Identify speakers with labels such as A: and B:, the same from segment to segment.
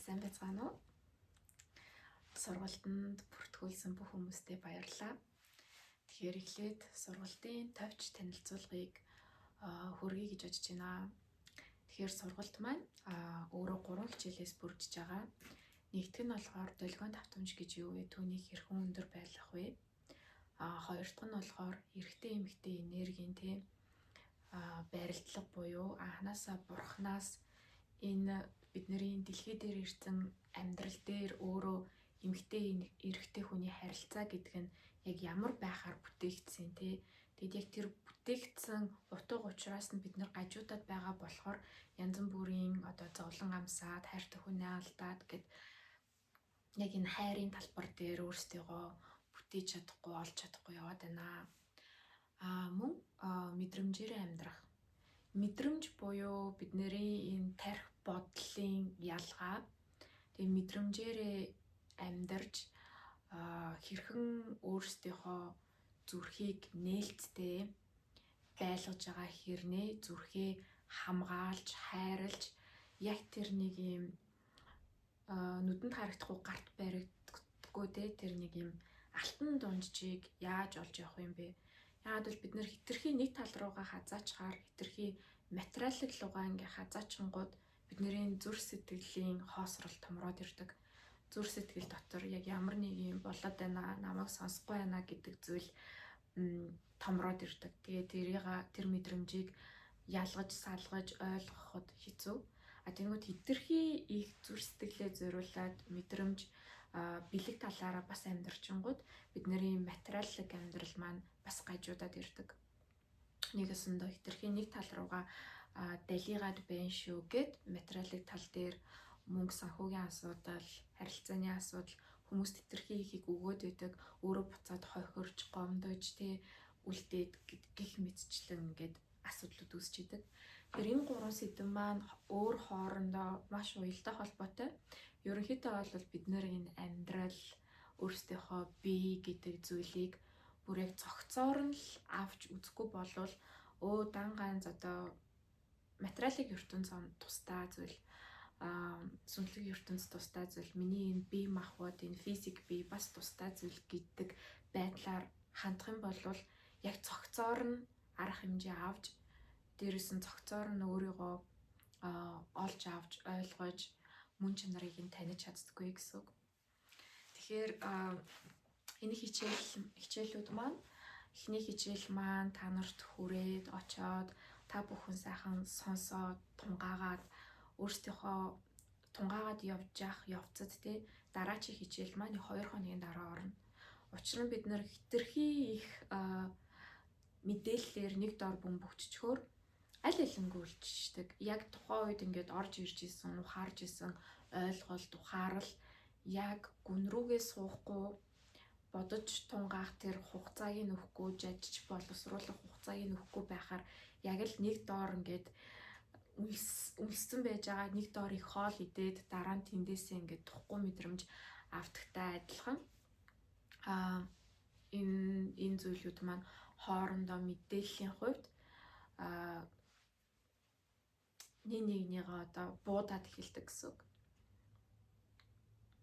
A: сайн байцгаана уу? Сургалтанд бүртгүүлсэн бүх хүмүүстээ баярлалаа. Тэгэхээр эхлээд сургалтын товч танилцуулгыг хүргэе гэж бодож байна. Тэгэхээр сургалт маань өөрөө 3 хичээлээс бүрдэж байгаа. Нэгдүгээр нь болохоор долгион давтамж гэж юу вэ? Түүнийг хэрхэн өндөр байлгах вэ? Хоёр дахь нь болохоор эрэгтэй эмэгтэй энергийн байрлалга буюу анханасаа бурхнаас энэ бидний дэлхий дээр ирсэн амьдрал дээр өөрөө эмэгтэй эрэгтэй хүний харилцаа гэдэг нь яг ямар байхаар бүтээгдсэн те. Тэгэд яг тэр бүтээгдсэн утга учраас нь бид нар гажуудад байгаа болохоор янз бүрийн зовлон амсаад хайртай хүнээ алдаад гэд яг энэ хайрын талбар дээр өөрсдийгөө бүтээж чадахгүй олж чадахгүй яваад байна. Мөн мэдрэмжээрээ амьдрах. Мэдрэмж буюу бидний энэ тарих бодлын ялгаа. Тэгээ мэдрэмжээрээ амьдарч хэрхэн өөрсдийнхөө зүрхийг нээлттэй байлгаж байгаа хэрнээ зүрхээ хамгаалж, хайрлж яг тэр нэг юм нүдэнд харагдахгүй гарт баригдахгүй тэр нэг юм алтан дунджийг яаж олж явах юм бэ? Яагаад бол бид нэр хитрхи нэг тал руугаа хазаачаар хитрхи материалын руугаа ингээ хазаачингууд бидний зүрх сэтгэлийн хоосрол томроод ирдэг. Зүрх сэтгэл дотор яг ямар нэг юм болоод байна, намайг сонсохгүй байна гэдэг зүйл томроод ирдэг. Тэгээ тэр мэдрэмжийг ялгаж, салгаж ойлгоход хэцүү. Тэнгүүд хитрхи их зүрх сэтгэлээ зориулаад мэдрэмж бэлэг талаараа бас амьдрчингууд бидний материалын амьдрал маань бас гажуудад ирдэг. Нэгэсэндээ хитрхи нэг тал руугаа далигаад байна шүү гэд материалын тал дээр мөнгө санхүүгийн асуудал, харилцааны асуудал хүмүүст хитрхи ихийг өгөөд байдаг, өөрөө буцаад хохирж, гомдож, үлдээд гих мэдчлэн ингээд асуудлууд үүсч идэг. Тэгэхээр энэ 3 сэдв маань өөр хоорондоо маш уялдаа холбоотой. Ерөнхийдөө бол бид нэр энэ амьдрал өөрсдийнхөө бие гэдэг зүйлийг бүр яг цогцоор нь л авч үзэхгүй болвол дан ганц материалын ертөнцийн тусдаа зүйл, сүнслэг ертөнц тусдаа зүйл, миний энэ бие махбод, энэ физик бие бас тусдаа зүйл гэдэг байдлаар хандах юм бол яг цогцоор нь арга хэмжээ авч дээрээс нь цогцоор нь өөрийгөө олж авч ойлгож мөн чанарыг нь таних чаддаггүй гэсэн үг. Тэгэхээр энэ хичээлүүд маань эхний хичээл маань та нарт хүрээд очоод та бүхэн сайхан сонсоод тунгаагаад өөрсдийнхөө тунгаагаад явж явах явцад дараачийн хичээл маань 2 хоногийн дараа орно. Учир нь бид нэр хитрхи их мэдээллээр нэг дор бөмбөгччхөөр аль алингүй үлчдэг. Яг тухайн үед ингээд орж ирж исэн, ухаарж исэн ойлголт, ухаарал яг гүн рүүгээ суухгүй бодож тунгаах тэр хугацааг нь өгөхгүй, жажиж боловсруулах хугацааг нь өгөхгүй байхаар яг л нэг доор ингээд үлссэн байж байгаа нэг доор их хоол идээд дараа нь тэндээсээ ингээд тухгүй мэдрэмж автагтай адилхан. Энэ зүйлүүд маань хоорондоо мэдээллийн хувьд нэгнийгээ буудаад эхэлдэг гэсэн үг.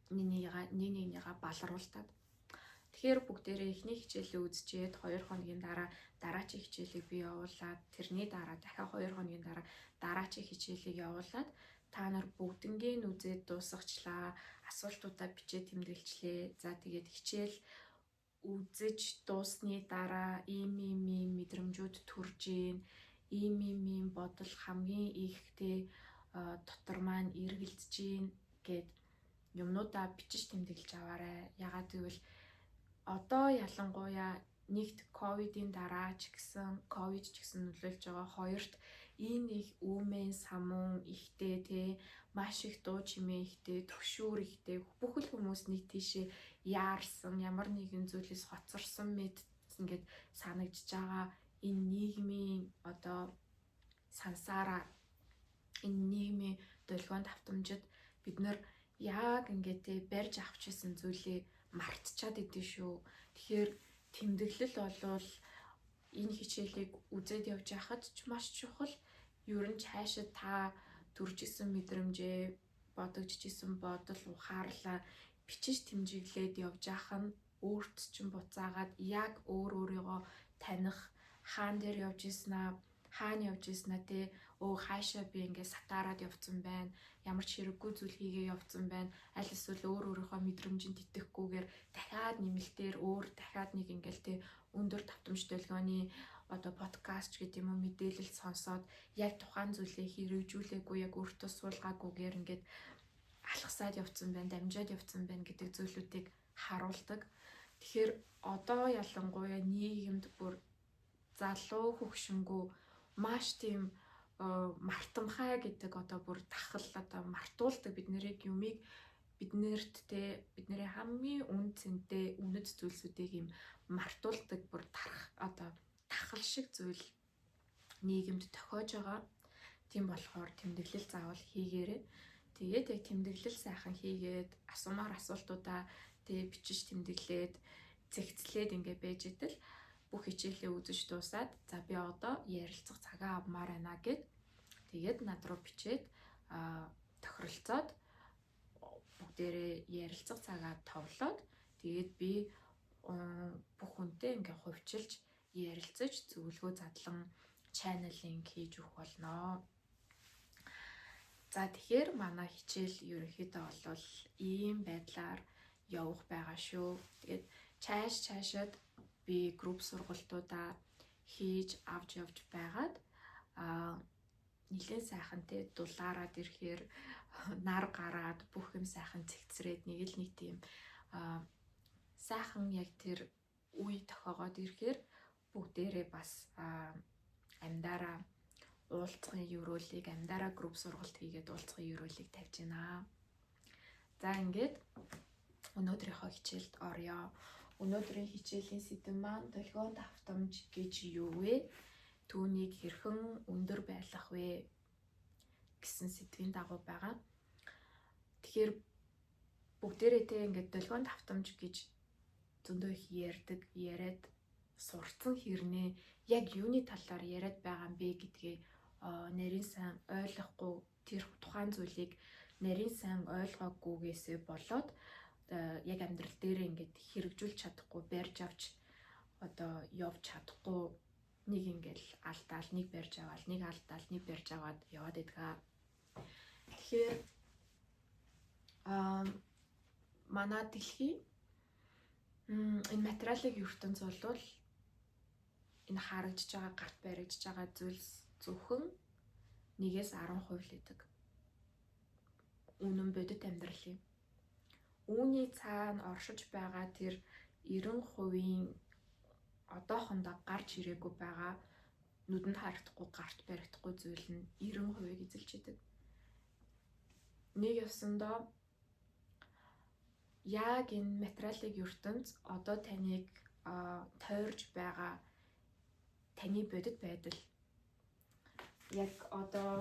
A: Нэгнийгээ баларуултаад. Тэгэхээр бүгдээрээ эхний хичээлээ үзчихэд 2 хоногийн дараа дараачийн хичээлийг би явуулаад тэрний дараа дахиад 2 хоногийн дараа дараачийн хичээлийг явуулаад та нар бүгднгээ нь үзээд дуусгачлаа. Асуултуудаа бичээд тэмдэглэжлээ. За тэгээд хичээл үзэж дуусны дараа ийм мэдрэмжүүд төрж ийм бодол хамгийн их дотор маань эргэлдэж гин гэд юмнуудаа бичиж тэмдэглэж аваарай. Ягаад гэвэл одоо ялангуяа нэгт ковидын дараа ч гэсэн ковид ч гэсэн нөлөөлж байгаа, хоёрт энэ их үүмэн самун ихтэй маш их дуу чимээ ихтэй, төгшүүр ихтэй, бүхэл хүмүүс нэг тийшээ яарсан, ямар нэгэн зүйлээс хоцорсон мэд ингээд санагдж байгаа энэ нийгмийн сансаараа энэ нийгмийн долгион давтамжид бид нар яг ингээд барьж авч исэн зүйлээ мартчихад идэв шүү. Тэгэхээр тэмдэглэл болвол энэ хичээлийг үзээд явж байхад ч маш чухал. Ер нь цаашид та төрж исэн мэдрэмжээ бодогдчихсэн бодол ухаарлаа бичиж тэмдэглээд явж ах нь өөрт чинь буцаагаад яг өөрийгөө таних, хаан дээр явж ийснаа, хаана явж ийснаа те хаашаа би ингээд сатаараад явцсан байна, ямар ч хэрэггүй зүйл хийгээ явцсан байна, аль эсвэл өөрийнхөө мэдрэмжинд итгэхгүйгээр дахиад нэмэлтээр дахиад нэг ингээл те өндөр давтамж долгионы одоо подкаст гэдэг юм уу мэдээлэл сонсоод яг тухайн зүйлээ хэрэгжүүлээгүй, яг өөртөө суулгаагүйгээр ингээд алхасаад явцсан байна, дамжаад явцсан байна гэдэг зүйлүүдийг харуулдаг. Тэгэхээр одоо ялангуяа нийгэмд бүр залуу хөгшингүү маш тийм мартамхай гэдэг одоо бүр тахал одоо мартуулдаг юмыг биднэрт те бидний хамгийн үн цэнтэй үнэт зүйлсүүдийг юм мартуулдаг бүр тахал шиг зүйл нийгэмд тохиож байгаа. Тийм болохоор тэмдэглэл заавал хийгээрэй. Тэгээд яг тэмдэглэл сайхан хийгээд асуумаар асуултуудаа тэгээ бичиж тэмдэглээд зэгцлээд ингээ байж идэл бүх хичээлээ үзэж дуусаад за би одоо ярилцах цагаа авмаар байна гэд тэгээд над руу бичээд тохиролцоод бүгдээрээ ярилцах цагаа товлоод тэгээд би бүх хүнтэй ингээ хувьчилж ярилцаж зөвлөгөө задлан channel link хийж өгөх болно. За тэгэхээр манай хичээл ерөнхийдөө бол ийм байдлаар явах байгаа шүү. Тэгээд цаашаад би групп сургалтуудаа хийж авч явж байгаад нэлээд сайхан те дулаараад ирэхээр нар гараад бүх юм сайхан цэгцрээд нэг тийм сайхан яг тэр үе тохиогоод ирэхээр бүгдээрээ бас амьдараа уулзгын ерөөлийг амьдараа групп сургалт хийгээд уулзгын ерөөлийг тавьж байна. За ингээд өнөөдрийнхөө хичээлд орё. Өнөөдрийн хичээлийн сэдэв маань долгион давтамж гэж юу вэ? Түүнийг хэрхэн өндөр байлгах вэ гэсэн сэдвийн дагуу байгаа. Тэгэхээр бүгдээрээ тэ ингээд долгион давтамж гэж зөндөө их яриад сурцсан хэрнээ яг юуны талаар яриад байгаа юм бэ гэдгээ нарийн сайн ойлгохгүй, тэр тухайн зүйлийг нарийн сайн ойлгоогүйгээсээ болоод яг амьдрал дээр ингээд хэрэгжүүлж чадахгүй, барьж авч одоо явж чадахгүй нэг ингээл алдаал, нэг барьж аваад, нэг алдаал, нэг барьж аваад яваад идгээ. Тэгэхээр манай дэлхий энэ материалын ертөнц бол энэ харагдж байгаа, гарт баригдж байгаа зүйлс зөвхөн 1-10% л идэг. Үнэн бодит амьдрал юм. Үүний цаана оршиж байгаа тэр 90%-ийн одоохондоо гарч ирээгүй байгаа нүдэнд харагдахгүй, гарт баригдахгүй зүйл нь 90%-ийг эзэлж идэг. Нэг явсандаа яг энэ материалын ертөнц одоо таныг тойрж байгаа таны бодит байдал яг одоо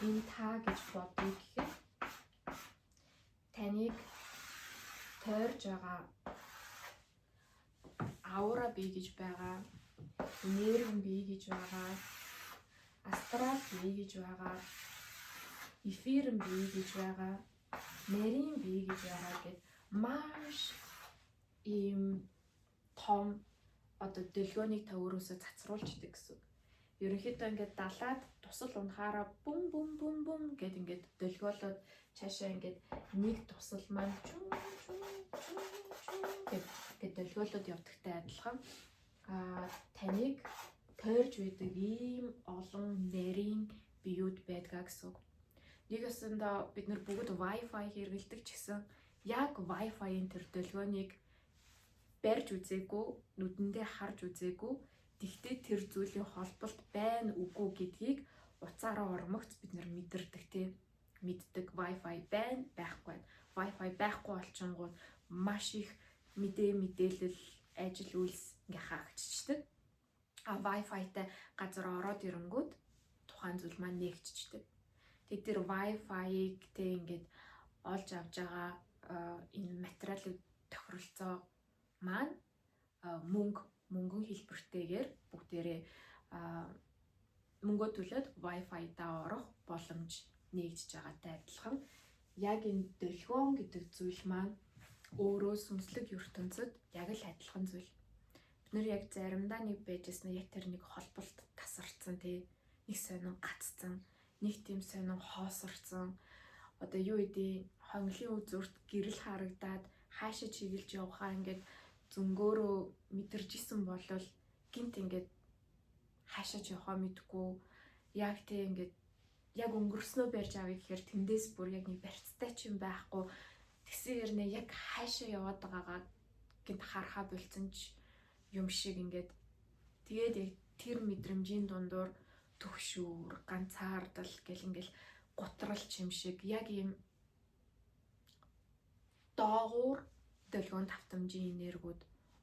A: энэ та гэж бодъё гэхэд таныг тойрж байгаа аура бий гэж байгаа, энерги бий гэж байгаа, астрал бий гэж байгаа, эфир бий гэж байгаа, нарийн бий гэж байгаа гэд маш ийм том одоо дэлгөөнийг та өөрөөсөө цацруулж идэг гэсэн. Ерөнхийдөө ингээд далаад тусал унахаараа бүм бүм бүм бүм гэд ингээд дэлгөөлөд цаашаа ингээд нэг тусал маань гэд дэлгөөлөд явдагтай адилхан таныг тойрж байдаг ийм олон нарийн биеуд байдгаа гэсэн. Нэг өсөндөө бид нар бүгд Wi-Fi хэрэглэдэг ч гэсэн яг Wi-Fi-ийн тэр дэлгөөнийг барьж үзээгүй, нүдэндээ харж үзээгүй. Тэгтээ тэр зүйлийн холболт байна үгүй гэдгийг уцаараа ормогц бид нар мэдэрдэг тийм мэддэг. Wi-Fi байна, байхгүй байна. Wi-Fi байхгүй болчингууд маш их мэдээлэл, ажил үйлс ингээ хаагдчихдаг. Wi-Fi-тай газар ороод ирэнгүүт тухайн зүйл маань нэгжчихдэг. Тэгээд тэр Wi-Fi-ыг тэг ингээд олж авч байгаа энэ материалын тохиролцоо маань мөнгөн хэлбэртэйгээр бүгдээрээ мөнгө төлөөд Wi-Fi-даа орох боломж нэгжиж байгаатай адилхан яг энэ долгион гэдэг зүйл маань өөрөө сүнслэг ертөнцид яг л адилхан зүйл. Бид нэр яг заримдаа нэг байжсэн яг тэр нэг холболт тасарсан тий, нэг сонин гацсан, нэг тийм сонин хоосорсон, одоо юу гэдэг хонглын үзүүрт гэрэл харагдаад хаашаа чиглэж явахаа ингээд зөнгөөрөө мэдэржсэн болвол гинт ингээд хаашаа явахаа мэдгүй яг тий ингээд яг өнгөрснөө барьж авъя гэхээр тэндээс бүр яг нэг барьцтай ч юм байхгүй тэгсэн хэрнээ яг хаашаа яваад байгаагаа гинт харахаа болцсон ч юм шиг ингээд тэгээд яг тэр мэдрэмжийн дундуур төгшүүр, ганцаардал гэл ингээл гутралч юм шиг яг ийм доогуур долгион давтамжийн энергиуд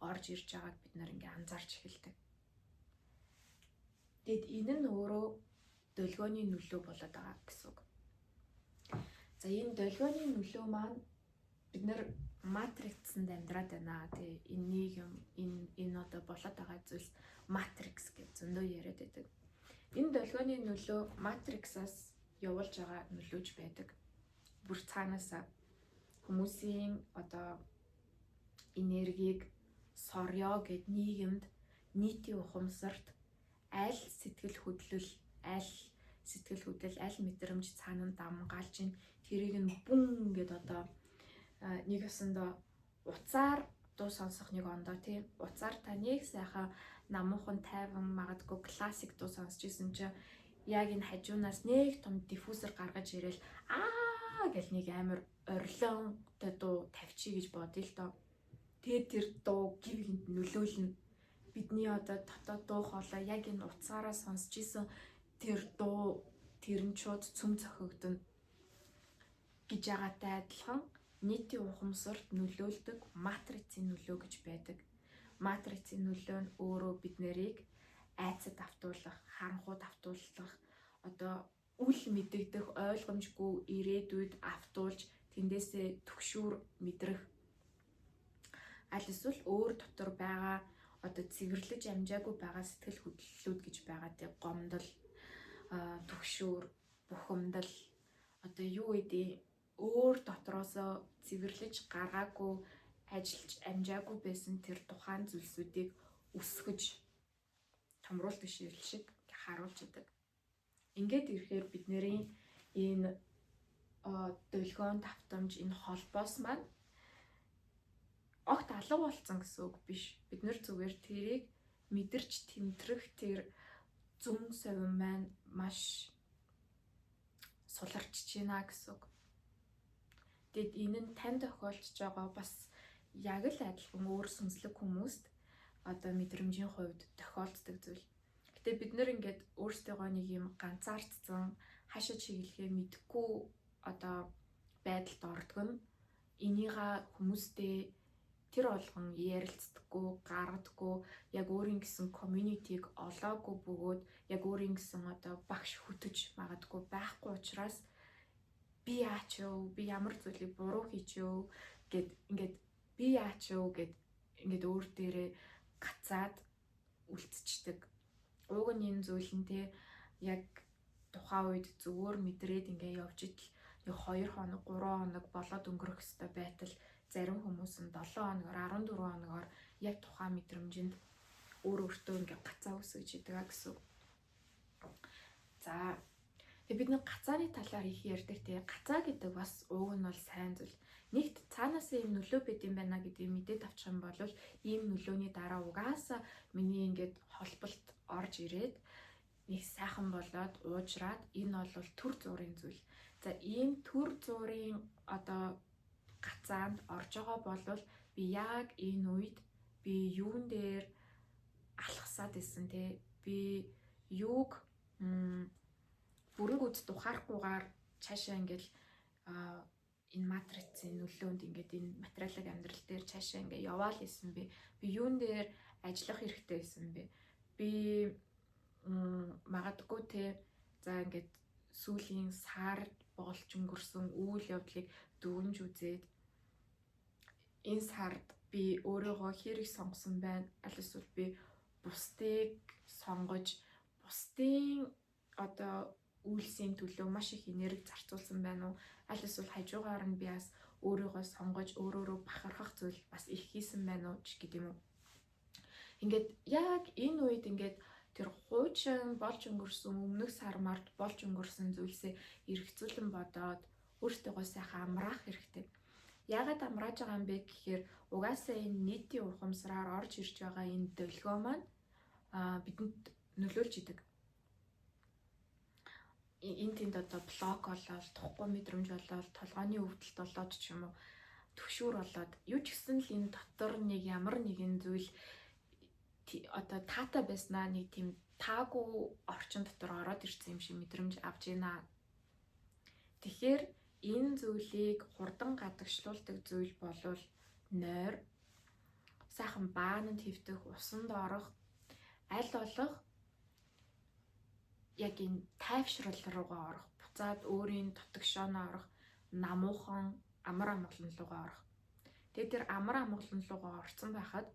A: орж ирж байгааг бид нар ингээ анзаарч эхэлдэг. Тэгэд энэ нь өөрөө долгионы нөлөө болоод байгаа гэсэн үг. За энэ долгионы нөлөө маань бид нар матриксэнд амьдраад байна. Тэгээ энэ нийгэм энэ одоо болоод байгаа зүйлс матрикс гэж зөндөө яриад байдаг. Энэ долгионы нөлөө матриксаас явуулж байгаа нөлөөж байдаг. Бүр цаанаасаа хүмүүсийн одоо энергийг сорё гэд нийгэмд нийтийн ухамсарт аль сэтгэл хөдлөл, аль мэдрэмж цаана дамгаалж ин тэрийг нь бүн гэд одоо нэг өсөндөө уцаар дуу сонсох нэг ондоо тийм уцаар та нэг сайхан намуухан тайван магадгүй классик дуу сонсч исэн чи яг энэ хажуунаас нэг том диффузер гаргаж ирэл гэл нэг амар орилонтой дуу тавьчих гэж бодъё л доо. Тэгээд тэр дуу гів гинт нөлөөлнө. Бидний одоо дотоод дуу хоолой яг энэ уцаараа сонсч исэн тэр дуу тэрнчүүд цөм цохигдно гэж байгаатай адилхан нийтийн ухамсарт нөлөөлдөг матрицын нөлөө гэж байдаг. Матрицын нөлөө нь өөрөө бид нарыг айцад автуулах, харанхуйд автуулах, одоо үл мэдэгдэх ойлгомжгүй ирээдүйд автуулж тэндээсээ төгшүүр мэдрэх аль эсвэл өөр дотор байгаа одоо цэвэрлэж амжаагүй байгаа сэтгэл хөдлөлүүд гэж байгаа тийм гомдол, төгшүүр, бухимдал одоо юу гэдэг өөр дотроосоо цэвэрлэж гаргаагүй ажиллаж амжаагүй байсан тэр тухайн зүйлсүүдийг өсгөж томруулдаг ширэл шиг харуулж идэг. Ингээд ирэхээр бидний энэ долгион давтамж энэ холбоос маань огт алга болсон гэсэн үг биш. Бид нэр зүгээр тэрийг мэдэрч тэмтрэх тэр зүн совин маань маш суларчж байна гэсэн үг. Тэгэд энэ нь тань тохиолдож байгаа бас яг л адилхан өөр сүнслэг хүмүүст одоо мэдрэмжийн хувьд тохиолддог зүйл. Гэтэ бид нэр ингээд өөрсдөө нэг юм ганцаардсан хаашаа чиглэхээ мэдэхгүй одоо байдалд ордог нь энийга хүмүүстэй тэр болгон ярилцдаггүй, гаргадаггүй, яг өөрийн гэсэн community-г олоогүй бөгөөд яг өөрийн гэсэн одоо багш хөтөж магадгүй байхгүй учраас би яач юу, би ямар зүйлийг буруу хийчихв гэд ингээд би яач юу гэд ингээд өөр дээрээ гацаад үлдчихдэг. Уг нь энэ зүйл нь те яг тухайн үед зүгээр мэдрээд ингээд явж идэл нэг 2 хоног, 3 хоног болоод өнгөрөх ёстой байтал зарим хүмүүс нь 7 хоногор, 14 хоногор яг тухайн мэдрэмжинд өөртөө ингээд гацаа үсгэж идэг гэсэн. За тэгээ бид нэг гацааны талаар их ярьдаг те. Гацаа гэдэг бас уг нь бол сайн зүйл. Нэгт цаанаас ийм нөлөө байд юм байна гэдгийг мэдээд авчих юм бол ийм нөлөөний дараа угаасаа миний ингээд холболт орж ирээд нэг сайхан болоод уужраад энэ бол төр зургийн зүйл. За ийм төр зургийн одоо гацаанд орж байгаа болвол би яг энэ үед би юун дээр алхасаад исэн те. Би юуг бүрэнгүүд тухаарахгүйгээр цаашаа ингээл энэ матрицын нөлөөнд ингээд энэ материалын амьдрал дээр цаашаа ингээд яваал исэн би юун дээр ажиллах хэрэгтэй байсан бэ? Би магадгүй те за ингээд сүүлийн сар болж өнгөрсөн үйл явдлыг дүгнж үзээд энэ сард би өөрийгөө хэрэг сонгосон байна. Аль эсвэл би бусдыг сонгож бусдын одоо үйлсийн төлөө маш их энерги зарцуулсан байна уу? Аль эсвэл хажуугаар нь би бас өөрийгөө сонгож өөрөөрөө бахархах зүйл бас их хийсэн байна уу ч гэдэг юм уу. Ингээд яг энэ үед ингээд тэр хуучин болж өнгөрсөн өмнөх сар март болж өнгөрсөн зүйлсээ эргэцүүлэн бодоод өөртөөгөө сайхан амраах хэрэгтэй. Яагаад амрааж байгаа юм бэ гэхээр угаасаа энэ нийтийн ухамсараар орж ирж байгаа энэ долгио маань бидэнд нөлөөлж идэг. Энэ тэнд одоо блок болоод, тухгүй мэдрэмж болоод, толгойн өвдөлт болоод ч юм уу төгшүүр болоод юу ч гэсэн л энэ дотор нэг ямар нэгэн зүйл одоо таатай байснаа нэг тийм таагүй орчин дотор ороод ирсэн юм шиг мэдрэмж авч байна. Тэгэхээр энэ зүйлийг хурдан гадагшлуулдаг зүйл болвол нойр, сайхан баананд хөвтөх, усанд орох, аль болох яг энэ тайвшрал руугаа орох, буцаад өөрийн дотогшооноо орох, намуухан амар амгалан руугаа орох. Тэгээд тэр амар амгалан руугаа орсон байхад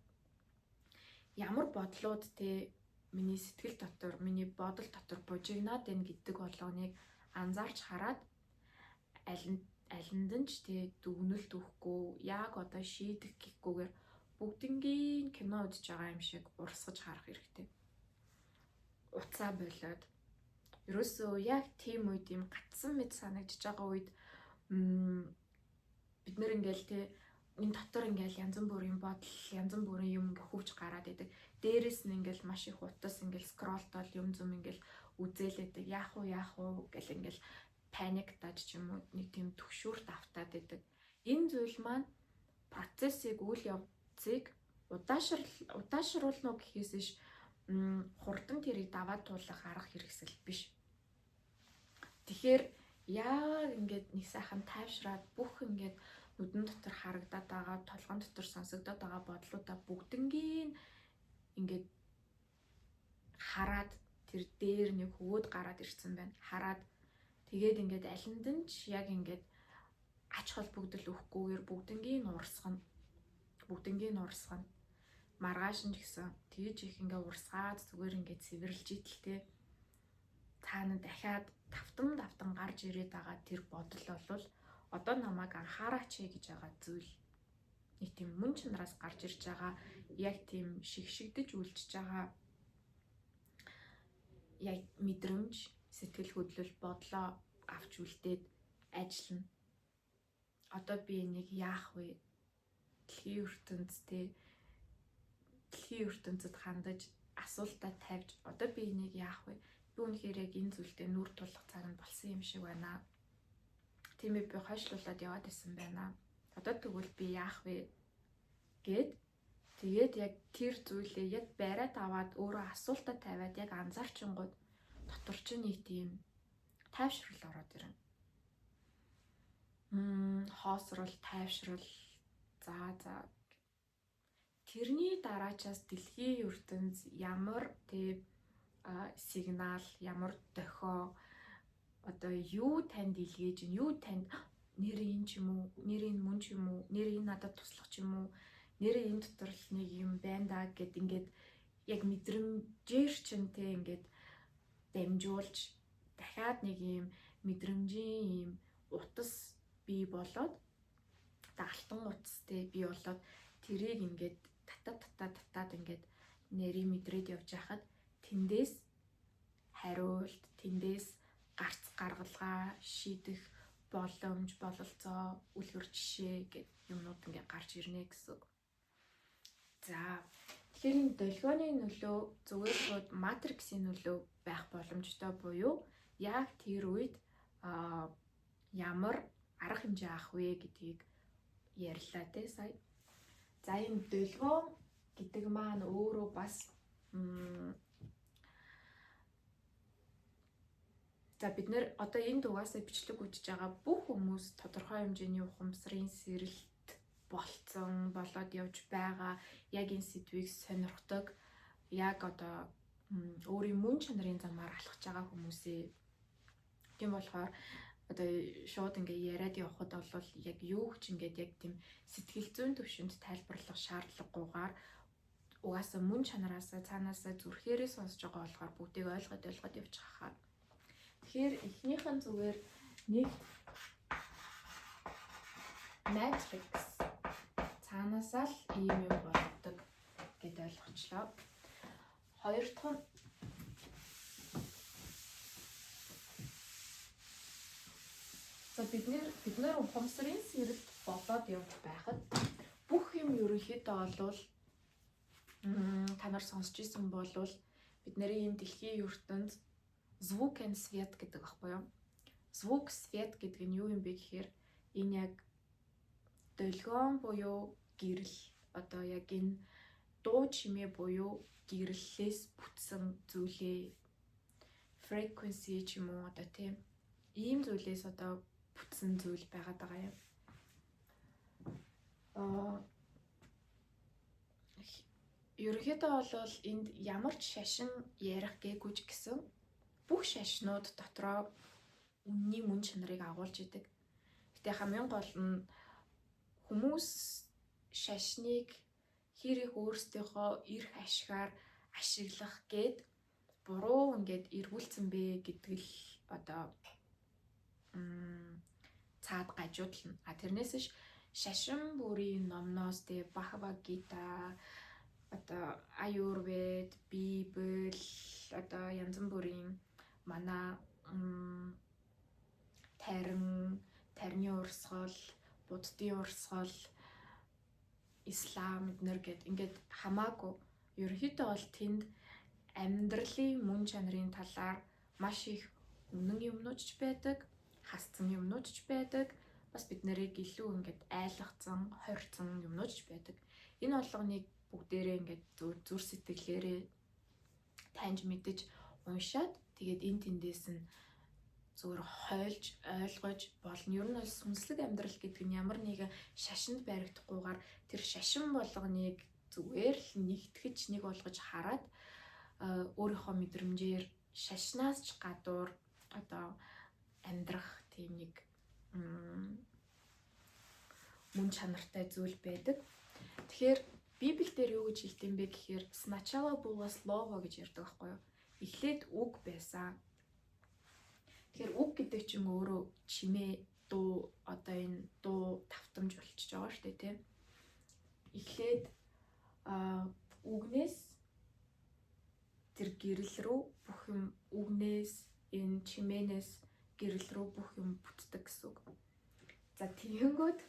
A: ямар бодлууд те миний сэтгэл дотор, миний бодол дотор бужигнаад байна гэдэг болгоныг анзаарч хараад алинд нь ч те дүгнэлт өгөхгүй, яг одоо шийдэх гэхгүйгээр бүгднгийн кино үзэж байгаа юм шиг урсгаж харах хэрэгтэй. Уцаа болоод ерөөсөө яг тийм үед юм гатсан мэд санагдаж байгаа үед бид нэр ингээл те энэ дотор ингээл янз бүрийн бодол, янз бүрийн юм ингээ хөвж гараад идэг. Дээрээс нь ингээл маш их утас ингээл скролтол юм зүм ингээл үзээлээдэг. Яах уу гэл ингээл паниктаж ч юм уу нэг тийм төгшүүрт автаад идэг. Энэ зүйл маань процессыг үйл явцыг удаашруулна гэхээс иш хурдан тэрийг даваад туулах арга хэрэгсэл биш. Тэгэхээр яг ингээд нэг сайхан тайвшраад бүх ингээд нүдэн дотор харагдаад байгаа, толгойн дотор сонсогдоод байгаа бодлуудаа бүгднгийн ингээд хараад тэр дээр нэг хөвөөд гараад ирсэн байна. Хараад тэгээд ингээд алинд нь ч яг ингээд ач холбогдол өгөхгүйгээр бүгднгийн урсгана. Маргааш нь ч гэсэн тэгж их ингээд урсгаад зүгээр ингээд цэвэрлж идэлтэй. Цаана дахиад давтан гарч ирээд байгаа тэр бодол бол одоо намайг анхаараач гэж байгаа зүйл. Нэг тийм мөн чанараас гарч ирж байгаа яг тийм шигшигдэж үлдчихэж байгаа яг мэдрэмж, сэтгэл хөдлөл, бодлоо авч үлдээд ажиллана. Одоо би энийг яах вэ? Дэлхийн ертөнцид хандаж асуултаа тавьж одоо би энийг яах вэ? Би үнэхээр яг энэ зүйлдээ нүр тулах цаг нь болсон юм шиг байна. Тиймээ би хойшлуулад яваад исэн байна. Одоо тэгвэл би яах вэ? Тэгээд яг тэр зүйлээ яг бариад аваад өөрөө асуултаа тавиад яг анзаарчингууд дотор чинь нэг тийм тайвшрал ороод ирнэ. Хоосрол, тайвшрал. За. Тэрний дараачаас дэлхийн ертөнц ямар сигнал, ямар дохио одоо юу танд илгээж, юу танд нэр энэ ч юм уу, нэр энэ мөн ч юм уу, нэр энэ надад туслах ч юм уу, нэр энэ дотор л нэг юм байна да гэд ингээд яг мэдрэмжээр чинь те ингээд дамжуулж дахиад нэг юм мэдрэмжийн юм утас бий болоод алтан утас те бий болоод тэрийг ингээд татаад ингээд нэрийг мэдрээд явж хахад тэндээс хариулт, тэндээс гарц гаргалгаа шийдэх боломж, бололцоо, үлгэр жишээ гэд юмнууд ингээд гарч ирнэ гэсэн. За тэгэхээр энэ долгионы нөлөө зүгээр шууд матриксийн нөлөө байх боломжтой буюу яг тэр үед ямар арга хэмжээ авах вэ гэдгийг ярьлаа те сая. За энэ долгион гэдэг маань өөрөө бас за бид нэр одоо энэ дугаасаа бичлэг үзэж байгаа бүх хүмүүс тодорхой хэмжээний ухамсарын сэрэлт болцсон болоод явж байгаа яг энэ сэдвийг сонирхдог яг одоо өөрийн мөн чанарын замаар алхаж байгаа хүмүүсээ тийм болохоор одоо шууд ингээ яриад явхад бол яг юу ч ингээд яг тийм сэтгэл зүйн төвшөнд тайлбарлах шаардлагагүйгээр угаасаа мөн чанараасаа цаанаасаа зүрхээрээ сонсож байгаа болохоор бүгдийг ойлгоод явж хаа. Тэгэхээр эхнийхэн зүгээр нэг matrix цаанаасаа л ийм юм болдог гэд ойлгочлоо. Хоёр дахь нь бид нэр ухамсарын сэрэлт болоод явж байхад бүх юм ерөнхийдөө олвол та нар сонсч ирсэн болвол бидний энэ дэлхийн ертөнд звук and свет гэдэг аахгүй юу? Звук, свет гэдэг нь юу юм бэ гэхээр энэ яг долгион буюу гэрэл, одоо яг энэ дуу чимээ буюу гэрлэлээс бүтсэн зүйлээ frequency ч юм уу одоо тийм ийм зүйлээс одоо бүтсэн зүйл байгаад байгаа юм. Ерөнхийдөө бол энд ямар ч шашин ярих гээгүй ч гэсэн бүх шашнууд дотроо үнний мөн чанарыг агуулж идэг. Гэтэ хамгийн гол нь хүмүүс шашныг хэр их өөрсдийнхөө эрх ашгаар ашиглах гээд буруу ингээд эргүүлсэн бэ гэдэг л одоо цаад гажуудлана. Тэрнээс ш шашин бүрийн номноос тэ Бхагавад Гита одоо Аюрвед, Библи одоо янз бүрийн манай тарны урсгал, буддын урсгал, ислам эднэр гэд ингээд хамаагүй ерөнхийдөө бол тэнд амьдралын мөн чанарын талаар маш их үнэн юмнууд ч байдаг, хасцсан юмнууд ч байдаг, бас бид нарыг илүү ингээд айлгцсан, хорьцсон юмнууд ч байдаг. Энэ болгоныг бүгдээрээ ингээд зүр сэтгэлээрээ таньж мэдэж уншаад тэгээд энэ тэндээс нь зүгээр хойлж ойлгож болно. Ер нь бол сүнслэг амьдрал гэдэг нь ямар нэгэн шашинд баригдахгүйгээр тэр шашин болгоныг зүгээр л нэгтгэж нэг болгож хараад өөрийнхөө мэдрэмжээр шашнаас ч гадуур одоо амьдрах тийм нэг мөн чанартай зүйл байдаг. Тэгэхээр Библиэл дээр юу гэж хэлдэм бэ гэхээр сначала было слово гэж ярьдаг байхгүй юу? Эхлээд үг байсан. Тэгэхээр үг гэдэг чинь өөрөө чимээ, дуу, одоо энэ дуу тавтамж болчихж байгаа шүү дээ, тийм. Эхлээд үгнээс тэр гэрэл рүү бүх юм, үгнээс энэ чимээнээс гэрэл рүү бүх юм бүтдэг гэсэн үг. За тэгэнгүүт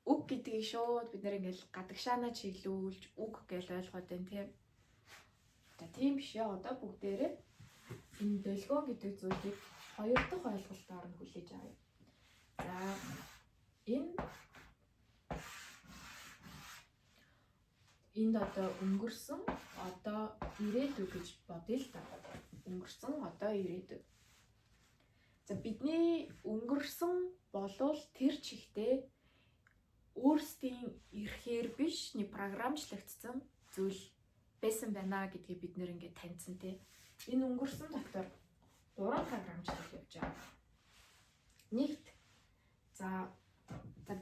A: үг гэдгийг шууд бид нэр ингээл гадагшаанаа чиглүүлж үг гэж ойлгоод байна, тийм. За тийм биш яа, одоо бүгдээрээ энэ долгион гэдэг зүйлийг хоёр дахь ойлголтоор нь хүлээж авъя. За энд одоо өнгөрсөн, одоо ирээдүй гэж бодъё л да. Өнгөрсөн, одоо ирээдүй. За бидний өнгөрсөн болвол тэр чигтээ өөрсдийн эрхээр биш нэг програмчлагдсан зүйл байсан байна гэдгийг бид нэр ингээд таньсан, тий. Энэ өнгөрсөн дотор 3 програмчлал явж байгаа. Нэгт за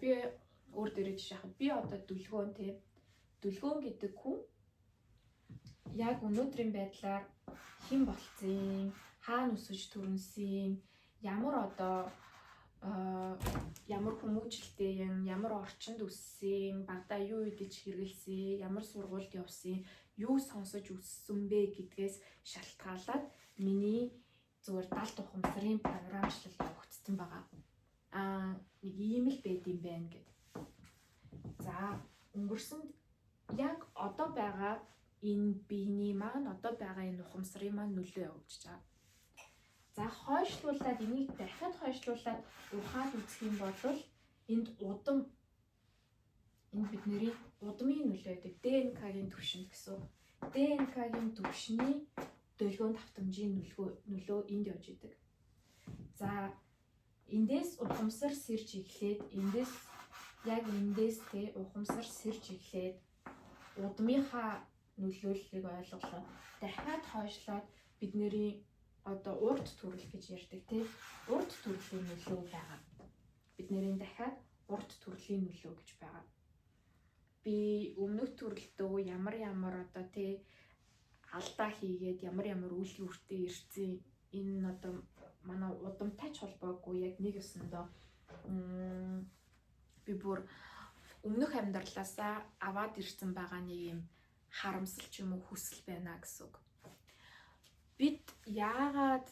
A: би өөр дээрээ жишээх. Би одоо дүлгөөн, тий. Дүлгөөн гэдэг хүн яг өнөөдрийн байдлаар хэн болцсон, хаана өсөж төрөнсөн, ямар одоо ямар хүмүүжлтэй юм, ямар орчинд өссөн, багада юу идэж хэрэгэлсэн, ямар сургуульд явсан, юу сонсож өссөн бэ гэдгээс шалтгаалаад миний зүгээр далд ухамсарын програмчлал явагдсан байгаа. Нэг ийм л байд юм байна гэдэг. За өнгөрсөнд яг одоо байгаа энэ биений маань, одоо байгаа энэ ухамсарын маань нөлөө явуулж байгаа. За хойшлуулад энийг дахиад хойшлуулад ухаад үзэх юм бол энд удам, энэ бидний удмын нөлөө гэдэг ДНК-гийн түвшинд гэсэн. ДНК-гийн түвшний долгион давтамжийн нөлөө энд явж идэг. За эндээс ухамсар сэрж эхлээд эндээс тэ ухамсар сэрж эхлээд удмынхаа нөлөөллийг ойлголоо. Дахиад хойшлоод бидний одоо урд төрөл гэж ярьдаг, тий. Урд төрлийн нөлөө байгаа. Бидний дахиад урд төрлийн нөлөө гэж байгаа. Би өмнөх төрөлтөө ямар одоо тий алдаа хийгээд ямар үйл бүртээ ирсэн энэ одоо манай удамтай ч холбоогүй яг нэг ёсондоо би бүр өмнөх амьдралаасаа аваад ирсэн байгаа нэг юм харамсал ч юм уу хүсэл байна гэсэн үг. Бид яагаад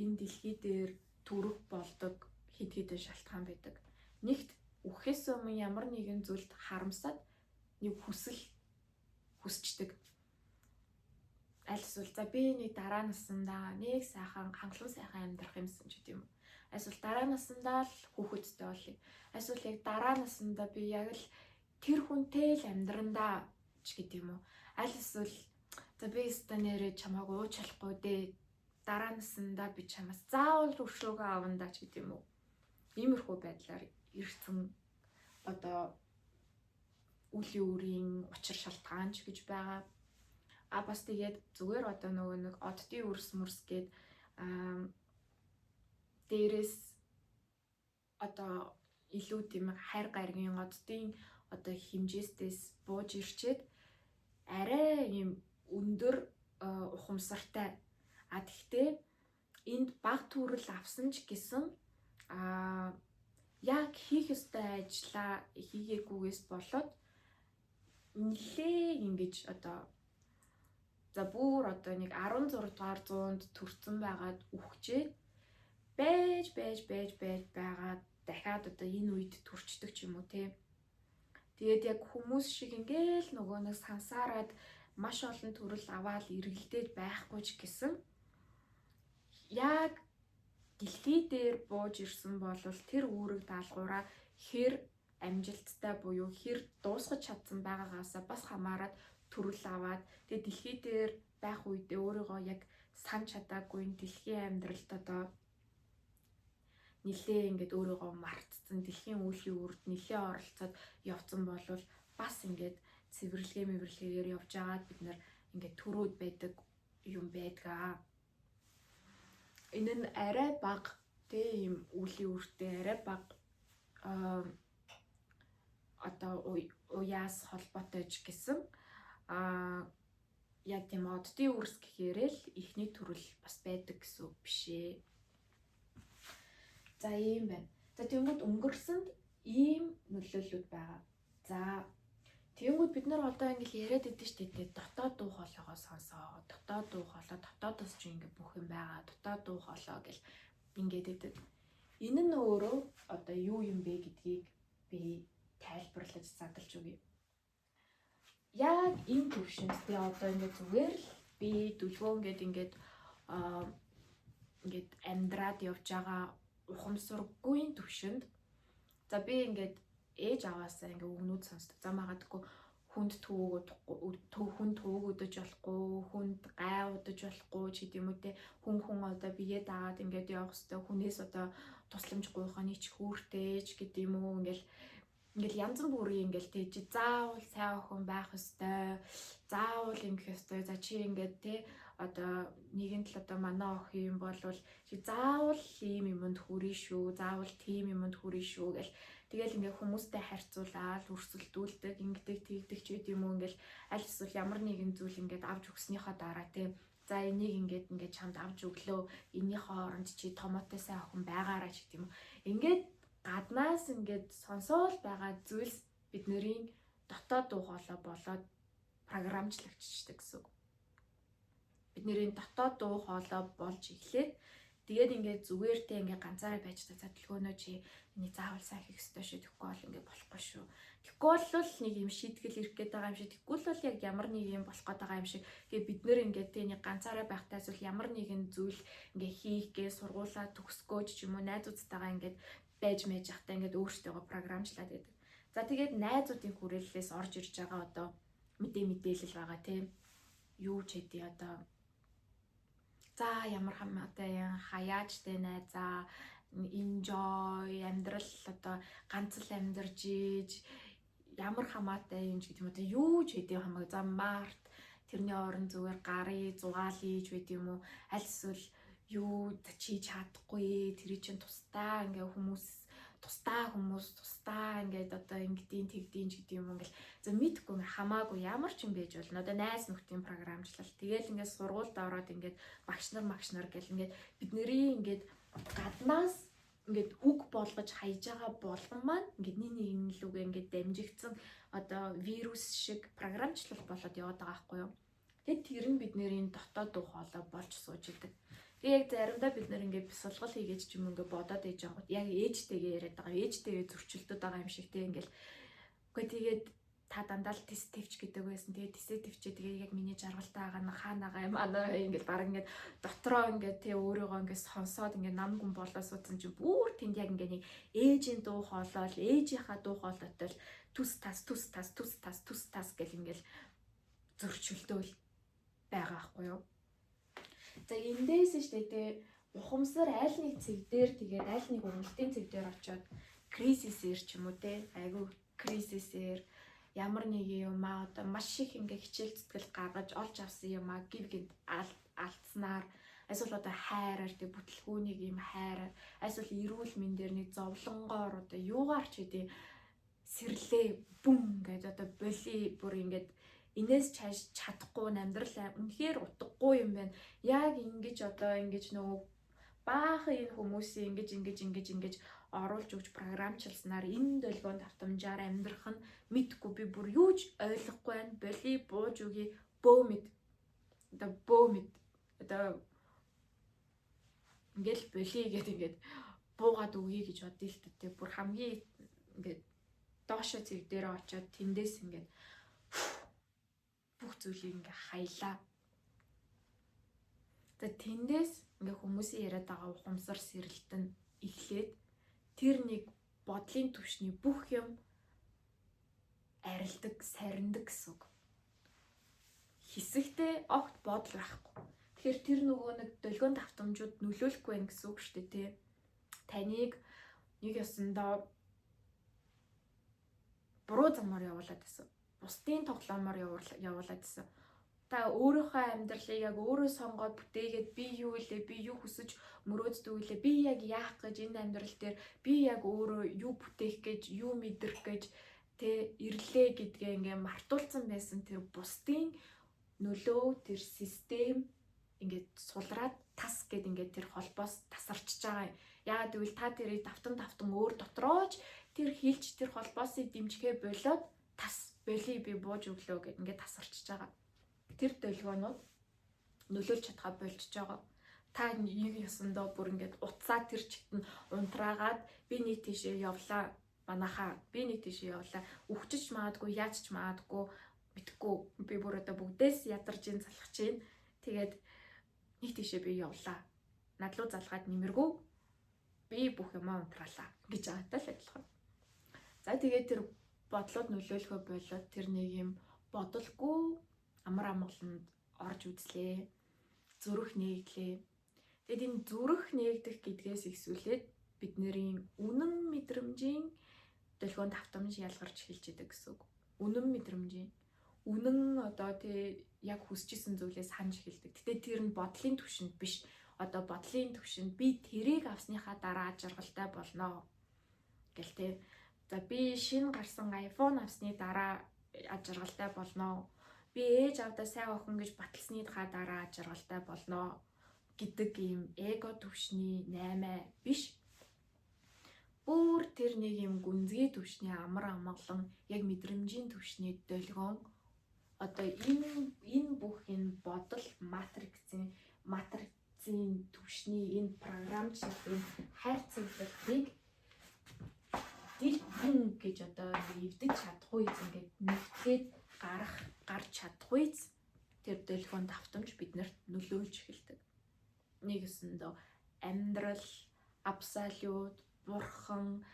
A: энэ дэлхий дээр төрөх болдог хэд хэдэн шалтгаан байдаг. Нэгт үхээс өмнө ямар нэгэн зүйлд харамсаад нэг хүсчдэг. Аль эсвэл за би нэг дараа насандаа нэг сайхан хангалуун сайхан амьдрах юмсан ч гэдэм үү. Эсвэл дараа насандаа л хүүхэдтэй болъё. Эсвэл яг дараа насандаа би яг л тэр хүнтэй л амьдрандаа ч гэдэм үү. Аль эсвэл за би станерэ чамааг уучлахгүй дээ. Дараа насандаа би чамаас заавал өршөөгөө авандаа ч гэдэм үү. Иймэрхүү байдлаар ирсэн одоо үлийн үрийн учир шалтгаан ч гэж байгаа. Бас тэгээд зүгээр одоо нөгөө нэг оддын үрс мөрс гээд дээрээс одоо илүү тийм хайр гаргийн оддын одоо хэмжээстээс бууж ирчээд арай юм өндөр ухамсартай. Гэхдээ энд баг төрөл авсан ч гэсэн яг хийх ёстой ажлаа хийгээгүйгээс болоод нэлээ ингэж одоо за бүр одоо нэг 16 дугаар зуунд төрсэн байгаад үхчээд байж байгаад дахиад одоо энэ үед төрчдөг ч юм уу те. Тэгээд яг хүмүүс шиг ингээл нөгөө нэг сансараад маш олон төрөл аваад эргэлдээд байхгүй ч гэсэн яг дэлхий дээр бууж ирсэн бол тэр үүрэг даалгавраа хэр амжилттай буюу хэр дуусгаж чадсан байгаагаасаа бас хамаарат төрөл аваад тэгээд дэлхий дээр байх үедээ өөрийгөө яг санаж чадаагүй дэлхийн амьдралд одоо нэлээ ингээд өөрийгөө мартсан дэлхийн үеийн үрд нэлээ оролцоод явцсан болвол бас ингээд цэвэрлэгээр явж байгаад бид нэр ингээд төрөөд байдаг юм байдгаа. Энэ нь арай бага тийм үеийн үртэй арай бага одоо уяас холбоотой ч гэсэн яг тийм оддын үрс гэхээр л ихний төрөл бас байдаг гэсэн үг биш ээ. За ийм байна. За тэгвэл өнгөрсөнд ийм нөлөөллүүд байгаа. За тэгвэл бид нар одоо ингээл яриад идэв шүү дээ. Дотоод дуу хоолойгоо сонсоо. Дотоод дуу хоолой дотоодос ч ингээ бүх юм байгаа. Дотоод дуу хоолой гэл ингээд идэв. Энэ нь өөрөө одоо юу юм бэ гэдгийг би тайлбарлаж задлж өгье. Яг энэ төвшөнд тэгээ одоо ингээд зүгээр л би дүлгөө ингээд амьдраад явж байгаа ухамсаргүй төвшөнд за би ингээд ээж аваасаа ингээд өгнүүд сонсдог. За магадгүй хүнд төвөгөдөж болохгүй, хүнд гай удаж болохгүй ч гэдэм үү те. Хүн одоо биеэ дагаад ингээд явах хэвээр хүнээс одоо тусламж гуйханы ч хүүртэй ч гэдэм үү ингээл янз бүрийн ингээл те чи заавал сайн охин байх ёстой. Заавал ингэх ёстой. За чи ингээд те одоо нэгэн тал одоо манай ох юм болвол чи заавал ийм юмд хүрэн шүү. Заавал тийм юмд хүрэн шүү гэл тэгэл ингээ хүмүүстэй харьцуулаад өрсөлдүүлдэг, ингэдэг, тэгдэг ч гэдэм үү ингээл аль эсвэл ямар нэгэн зүйл ингээд авч өгснийхаа дараа те за энийг ингээд чамд авч өглөө. Энийхээ оронд чи томоотой сайн охин байгаарай ч гэдэм үү. Ингээд гаднаас ингээд сонсоол байгаа зүйлс бидний дотоод дуу хоолой болоод програмчлагдчихдаг гэсэн үг. Бидний дотоод дуу хоолой болж эхлээд тэгээд ингээд зүгээр те ингээд ганцаараа байж та задлгөөнөө чи энийг заавал сайн хийх ёстой шүү. Тэгэхгүй бол ингээд болохгүй шүү. Тэгэхгүй бол нэг юм шийтгэл ирэх гээд байгаа юм шиг. Тэгэхгүй бол яг ямар нэг юм болох гээд байгаа юм шиг. Тэгээд бид нэр ингээд те нэг ганцаараа байхтай зүйл ямар нэгэн зүйл ингээд хийх гээ сургуулаа төгсгөөж ч юм уу найзуудтайгаа ингээд байж мэж ахтай ингээд өөртөөгөө програмчлаад байдаг. За тэгээд найзуудын хүрээллээс орж ирж байгаа одоо мэдээлэл байгаа тийм юу ч хэдий одоо за ямар хамаатай хаяачтай найзаа enjoy амьдрал одоо ганц л амьдарч ийж ямар хамаатай юм ч гэдэг юм одоо юу ч хэдий хамаагүй за март тэрний орон зүгээр гарын зугаалж байд юм уу аль эсвэл юу чи чадахгүй тэр чинь тусдаа ингээ тусдаа ингээд одоо ингэдийн тэгдийн ч гэдэг юм ингээл за мэдгүй хамаагүй ямар ч юм байж болно. Одоо найз нөхдийн програмчлал. Тэгээл ингээд сургуульд ороод ингээд багш нар гэл ингээд бидний ингээд гаднаас ингээд үг болгож хайж байгаа болгон маань ингээд нэг лүгээ ингээд дамжигдсан одоо вирус шиг програмчлал болоод яваад байгаа байхгүй юу. Тэгээд тэр нь бидний дотоод дуу хоолой болж сууж идэг. Тэгээд яг заримдаа бид нэр ингээд бясалгал хийгээд ч юм ингээд бодоод ээж байгаа. Яг ээжтэйгээ яриад байгаа. Ээжтэйгээ зөрчилдөд байгаа юм шиг те ингээд. Үгүй тэгээд та дандаа л тест твч гэдэг байсан. Тэгээд тест твчээ тэгээд яг миний жаргалтай байгаа нь хаанаага юм аа ингээд баг ингээд дотроо ингээд тэ өөрийгөө ингээд сонсоод ингээд нам гүн болоо суудсан чинь бүр тэнд яг ингээд нэг ээжийн дуу хоолой л ээжийнхаа дуу хоолойтой л түс тас гэл ингээд зөрчилдөөл байгаа байхгүй юу. За эндээс штэ тэ ухамсар айл нэг цэг дээр тэгээд айл нэг өрнөлтийн цэг дээр очиод кризисээр ч юм уу те айгу кризисээр ямар нэг юм аа одоо маш их ингээ хичээл зүтгэл гаргаж олж авсан юм аа гів гинт алдснаар эсвэл одоо хайраар тэг бүтлгүүнийг юм хайраар эсвэл эрүүл мэндээр нэг зовлонгоор одоо юугаар ч үгүй сэрлээ бүм гэж одоо боли бүр ингээд инээс чааш чадахгүй амьдрал үнэхээр утгагүй юм байна. Яг ингэж одоо ингэж нөгөө баахан энэ хүмүүсийн ингэж оруулж өгч програмчлснаар энэ долгионд автомжаар амьдрах нь мэдгүй би бүр юуж ойлгохгүй байна. Боли бууж үгүй бөөмэд одоо ингээл боли гэдэг ингээд буугаад өгье гэж бодъё л дээ. Бүр хамгийн ингээд доошо цэг дээр очиод тэндээс ингээд бүх зүйлийг ингээ хаялаа. За тэндээс ингээ хүмүүсийн яриад байгаа ухамсар сэрэлт нь эхлээд тэр нэг бодлын түвшний бүх юм арилдаг, сарндаг гэсэн үг. Хэсэгтээ огт бодол байхгүй. Тэгэхээр тэр нөгөө нэг долгион давтамжууд нөлөөлөхгүй байх гэсэн үг шүү дээ, тий. Таныг нэг ёсондоо буруу замаар явуулаад байсан. Бусдын тоглоомоор явуулаад байсан. Та өөрийнхөө амьдралыг яг өөрөө сонгоод бүтээгээд би юу илээ, би юу хүсэж мөрөөддөг илээ, би яг яах гэж энэ амьдрал дээр би яг өөрөө юу бүтээх гэж, юу мэдрэх гэж тэ ирлээ гэдгээ ингээ мартуулсан байсан тэр бусдын нөлөө, тэр систем ингээд сулраад тас гэд ингээд тэр холбоос тасарчж байгаа юм. Яагаад гэвэл та тэрийг давтан өөр дотрооч тэр хилж тэр холбоосыг дэмжихээ болоод тас боли би бууж өглөө гэд ингээд тасарчж байгаа. Тэр долгионууд нөлөөлж чадхаа болчихж байгаа. Та нэг ёсондоо бүр ингээд утсаа тэр чигт нь унтраагаад би нэг тийшээ явлаа. Манайхаа би нэг тийшээ явлаа. Үхчих маадгүй, яаж ч маадгүй мэдхгүй. Би бүр одоо бүгдээс ядарч ин залхаж чинь. Тэгээд нэг тийшээ би явлаа. Над руу залгаад нэмэргүй. Би бүх юмаа унтраалаа гэж байгаатай л адилхан. За тэгээд тэр бодлоод нөлөөлөхөө болоод тэр нэг юм бодолгүй амар амгаланд орж үзлээ. Зүрх нээглээ. Тэгэд энэ зүрх нээгдэх гэдгээс ихсүүлээд бидний үнэн мэдрэмжийн долгион давтамж ялгарч эхэлж идэг гэсэн үг. Үнэн мэдрэмжийн үнэн одоо тий яг хүсчихсэн зүйлээс ханж эхэлдэг. Гэтэ тэр нь бодлын түвшинд биш. Одоо бодлын түвшинд би тэрийг авсныхаа дараа ажиргалтай болно гэл тий. За би шинэ гарсан iPhone авсны дараа ажиргалтай болно. Би ээж авдаа сайн охин гэж баталсны дараа ажиргалтай болно гэдэг ийм эго түвшний 8 биш. Бүр тэр нэг юм гүнзгий түвшний амар амгалан яг мэдрэмжийн түвшний долгион одоо энэ бүх энэ бодол матрицын түвшний энэ програмчлалын хайр цэглэлийг дил хүн гэж одоо эвдэж чадахгүй ингээд нэгтгээд гарч чадахгүй тэр долгион давтамж биднэрт нөлөөлж эхэлдэг. Нэг өсөндөө амьдрал, абсолют, бурхан,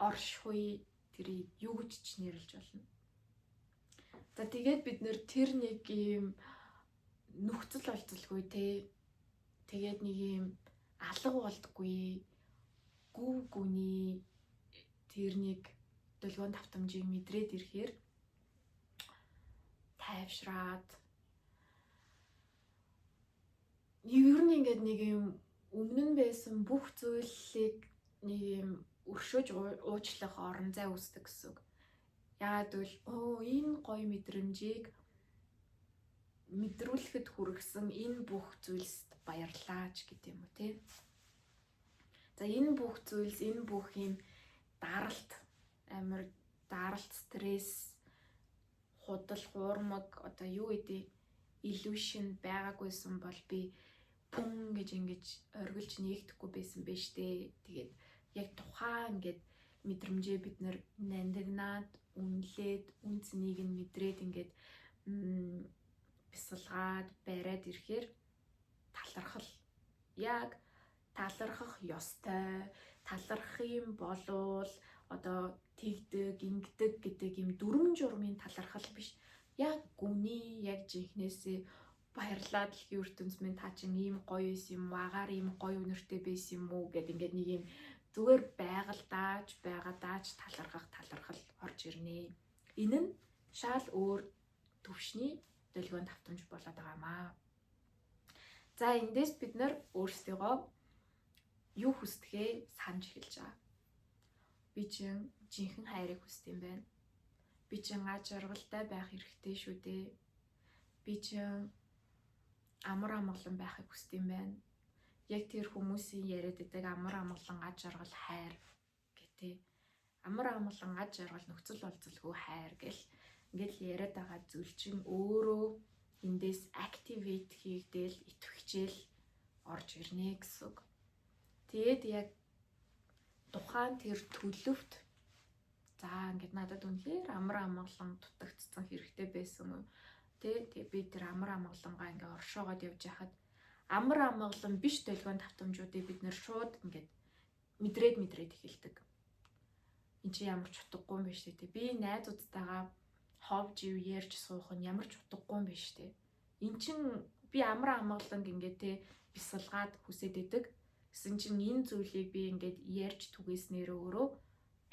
A: оршихуй тэрийг юу гэж ч нэрлэж болно. За тэгээд бид нэр тэр нэг юм нөхцөл олцолгүй те тэгээд нэг юм алга болдгүй гүв гүний тэр нэг долгион давтамжийг мэдрээд ирэхээр тайвшраад ер нь ингээд нэг юм өмнө нь байсан бүх зүйлийг нэг юм өршөөж уучлах орон зай үүсдэг гэсэн үг. Яагаад гэвэл энэ гоё мэдрэмжийг мэдрүүлэхэд хүргэсэн энэ бүх зүйлс баярлаач гэдэг юм уу те. За энэ бүх зүйлс, энэ бүх юм даралт, амар даралт, стресс, худал хуурмаг одоо юу гэдэг illusion байгаагүйсэн бол би пүн гэж ингэж оргилж нэгдэхгүй байсан байж тээ. Тэгээд яг тухайн ингээд мэдрэмжээ бид нэр нандинаад, үнэлээд, үн цэнийг нь мэдрээд ингээд бясалгаад бариад ирэхээр талархал. Яг талархах ёстой. Талархах юм болвол одоо тэгдэг, ингэдэг гэдэг юм дүрм журмын талархал биш. Яг гүний, яг жинхнээсээ баярлаад дэлхийн ертөнц минь та чинь ийм гоё байсан юм уу, агаар ийм гоё үнэртэй байсан юм уу гэд ингээд нэг юм зүгээр байгаадаач талархах талархал орж ирнэ. Энэ нь шал өөр төвшний долгион давтамж болоод байгаа маа. За эндээс бид нэр өөрсдийгөө юу хүсдэгээ санаж эхэлж байгаа. Би чинь жинхэнэ хайрыг хүсдэг юм байна. Би чинь аж аргалтай байх хэрэгтэй шүү дээ. Би чинь амар амгалан байхыг хүсдэг юм байна. Яг тэр хүмүүсийн яриад байдаг амар амгалан аж аргал хайр гэдэг. Амар амгалан аж аргал нөхцөл болцолгүй хайр гэл ингээл яриад байгаа зүйл чинь өөрөө эндээс activate хийгдэл итвэхжэл орж ирнэ гэсэн үг. Тэгээд яг тухайн тэр төлөвт за ингээд надад үнэхээр амар амгалан дутагдсан хэрэгтэй байсан юм. Тэгээд би тэр амар амгалангаа ингээд оршоогоод явж байхад амар амгалан биш долгион давтамжуудыг бид нэр шууд ингээд мэдрээд эхэлдэг. Энд чи ямар ч утгагүй юм биш үү? Би найзуудтайгаа ховж ярьж суух нь ямар ч утгагүй юм биш үү? Эн чин би амар амгалан ингээд те бясалгаад хүсээд идэг. Гэсэн чинь энэ зүйлийг би ингээд ярьж түгээснээр өөрөө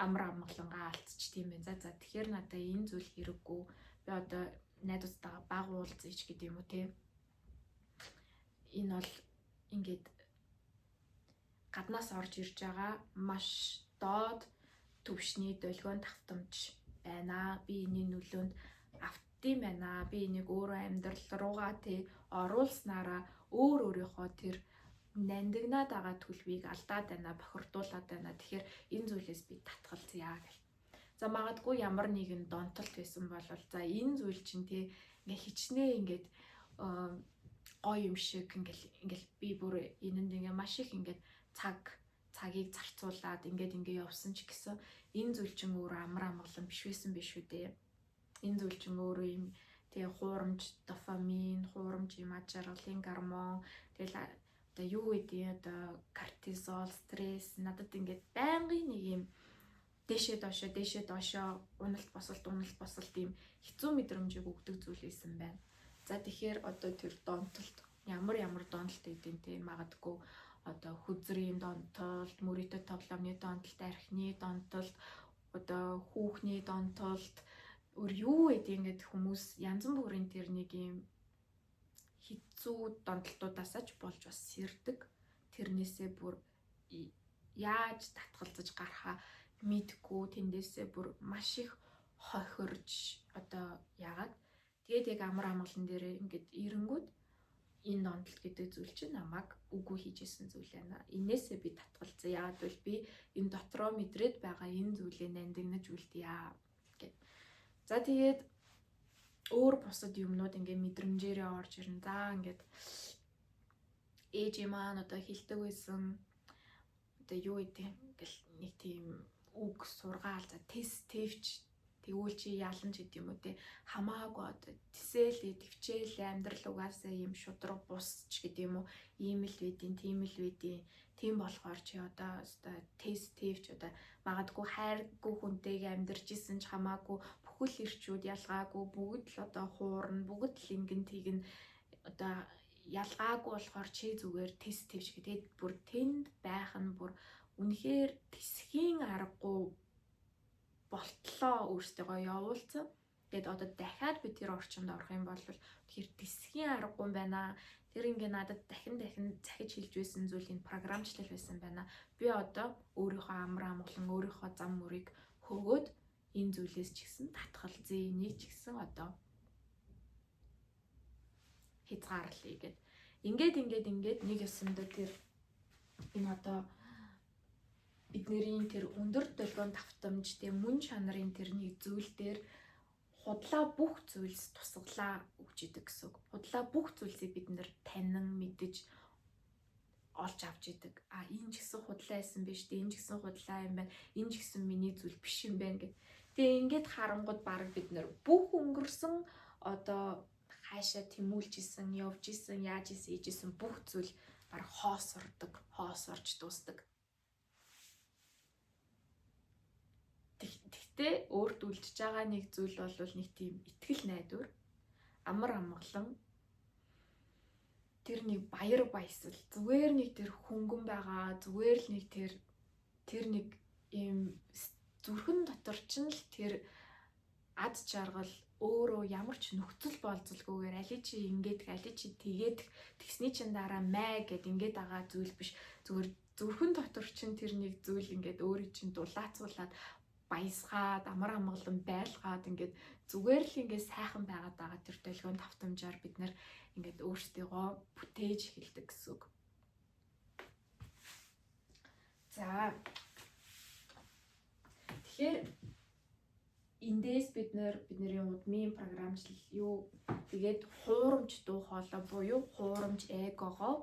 A: амар амгалангаа алдчих тийм байна. За тэгэхээр надаа энэ зүйл хэрэггүй. Би одоо найзуудтайгаа баг уулзъя ч гэдэг юм уу те. Энэ бол ингээд гаднаас орж ирж байгаа маш доод төвшний долгион давтамж байна. Би энэний нөлөөнд автсан байна. Би энийг өөрөө амьдрал руугаа тий оруулснараа өөрийнхөө тэр нандинаад байгаа төлөвийг алдаад байна, бохирдуулаад байна. Тэгэхээр энэ зүйлээс би татгалзъя гэл. За магадгүй ямар нэгэн донтолт байсан бол за энэ зүйл чинь тий ингээ хичнээн ингээд гоё юм шиг ингээл би бүр энэнд ингээ маш их ингээд цагийг зарцуулаад ингээ явсан ч гэсэн энэ зүйл чинь өөрөө амар амгалан биш байсан биш үү дээ. Энэ зүйл чинь өөрөө юм тэгээ хуурамч дофамин, хуурамч юм аж аргалын гормон тэгэл одоо юу гэдэг одоо кортизол, стресс надад ингээд байнгын нэг юм дээшээ доошоо уналт босолт ийм хэцүү мэдрэмжийг өгдөг зүйл байсан байна. За тэгэхээр одоо тэр донтолт ямар донтолт гэдэг те магадгүй одоо хүзрийн донтолт, мөрөдө тоглоомны донтолт, архины донтолт, одоо хүүхний донтолт өөр юу гэдэг ингээд хүмүүс янз бүрийн тэр нэг юм хэцүү донтолтуудаасаа ч болж бас сэрдэг. Тэрнээсээ бүр яаж татгалзаж гарахаа мэдгүй тэндээсээ бүр маш их хохирж одоо яагаад тэгээд яг амар амгалан дээр ингээд ирэнгүүд энэ донтолт гэдэг зүйл чинь намайг үгүй хийжсэн зүйл байна. Инээсээ би татгалзъя. Яагаад бол би энэ дотроо мэдрээд байгаа энэ зүйлээ нандинаж үлдъя гэд. За тэгээд өөр бусад юмнууд ингээд мэдрэмжээрээ орж ирнэ. За ингээд ээж маань одоо хэлдэг байсан одоо юу гэдэг ингээл нэг тийм үг сургаал за тест тэвч тэгвэл чи ялан ч гэдэг юм уу те хамаагүй одоо тэсэл төвчээл амьдрал угаасаа юм шудраг бус ч гэдэг юм уу ийм л байдیں۔ Тийм болохоор чи одоо тест тэвч одоо магадгүй хайргүй хүнтэйгээ амьдарч исэн ч хамаагүй бүхэл ирчүүд ялгаагүй бүгд л одоо хуурна бүгд л ингэн тэгнэ одоо ялгаагүй болохоор чи зүгээр тест тэвч гэдэг бүр тэнд байх нь бүр үнэхээр тэсхийн аргагүй болтлоо өөртөө явуулсан. Тэгэд одоо дахиад би тэр орчинд орох юм бол тэгэхээр тэсхийн аргагүй байна. Тэр ингээ надад дахин захиж хэлж байсан зүйл энэ програмчлал байсан байна. Би одоо өөрийнхөө амар амгалан өөрийнхөө зам мөрийг хөгөөд энэ зүйлээс ч гэсэн татгалзъя. Энийг ч гэсэн одоо хязгаарлая гэд. Ингээд нэг ёсондоо тэр энэ одоо бидний тэр өндөр долгион давтамж тийм мөн чанарын тэрний зүйл дээр худлаа бүх зүйлс тусгалаа өгч идэг гэсэн үг. Худлаа бүх зүйлсийг бид нэр танин мэдэж олж авч идэг. Энэ ч гэсэн худлаа байсан биш, энэ ч гэсэн худлаа юм байна. Энэ ч гэсэн миний зүйл биш юм байна гэх. Тэгээ ингээд харангууд баг бид нэр бүх өнгөрсөн одоо хаашаа тэмүүлж исэн, явж исэн, яаж исэн, ийж исэн бүх зүйл баг хоос орж дуусдаг. Тэгтээ өөрт үлдчихэж байгаа нэг зүйл бол нэг тийм итгэл найдвар, амар амгалан, тэр нэг баяр баясгал, зүгээр нэг тэр хөнгөн байгаа, зүгээр л нэг тэр нэг ийм зүрхэн дотор ч л тэр ад жаргал өөрөө ямар ч нөхцөл болцолгүйгээр али чи ингээд али чи тэгээд тэгсний чин дараа май гэд ингээд байгаа зүйл биш. Зүгээр зүрхэн дотор чин тэр нэг зүйл ингээд өөрийн чин дулаацуулаад баясгаад амар амгалан байлгаад ингээд зүгээр л ингээд сайхан байгаад байгаа тэр долгион давтамжаар бид нар ингээд өөрсдийгөө бүтээж эхэлдэг гэсэн үг. За тэгэхээр эндээс бидний удмын програмчлал юу тэгээд хуурамч дуу хоолой буюу хуурамч эгогоо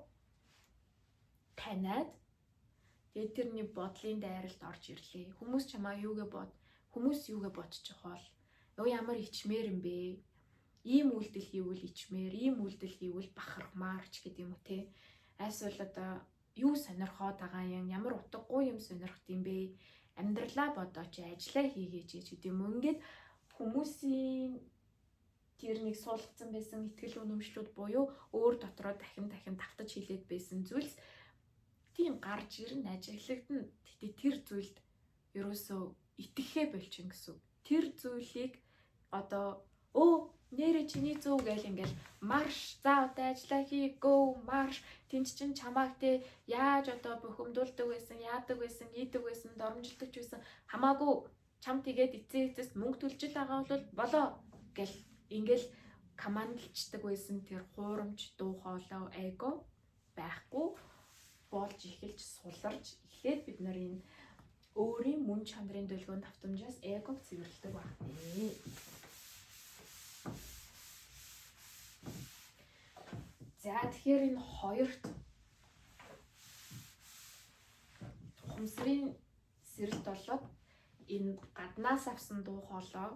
A: таниад тэгээд тэрний бодлын дайралд орж ирлээ. Хүмүүс чамаа юугээ бодчих бол ямар ичмээр юм бэ? Ийм үйлдэл хийвэл ичмээр, ийм үйлдэл хийвэл бахархмаарч гэдэг юм уу те. Айсвал одоо юу сонирхоод байгаа юм, ямар утгагүй юм сонирхд юм бэ? Амьдралаа бодооч, ажиллаа хийгээч гэдэг юм. Ингээд хүмүүсийн тэр нэг суулгацсан байсан итгэл үнэмшлүүд буюу өөр дотроо дахин давтаж хилээд байсан зүйлс тийм гарч ирнэ, ажиглагдана. Тэгтээ тэр зүйлд ерөөсөө итгэхээ болчихно гэсэн. Тэр зүйлийг одоо нэрэ чиний зөв гээл ингээл марш за одоо ажиллаа хий go марш тэнч чин чамааг те яаж одоо бухимдуулдаг байсан, яадаг байсан, ийдэг байсан, доромжилдаг ч байсан хамаагүй чам тэгээд эцээс мөнгө төлж л байгаа бол болоо гэл ингээл командчдаг байсан тэр хуурамч дуу хоолой эго байхгүй болж эхэлж суларж эхлээд бид нар энэ өөрийн мөн чанарын долгион давтамжаас эгог цэвэрлэдэг байна. За тэгэхээр энэ хоёрт ухамсарын сэрэлт болоод энэ гаднаас авсан дуу хоолой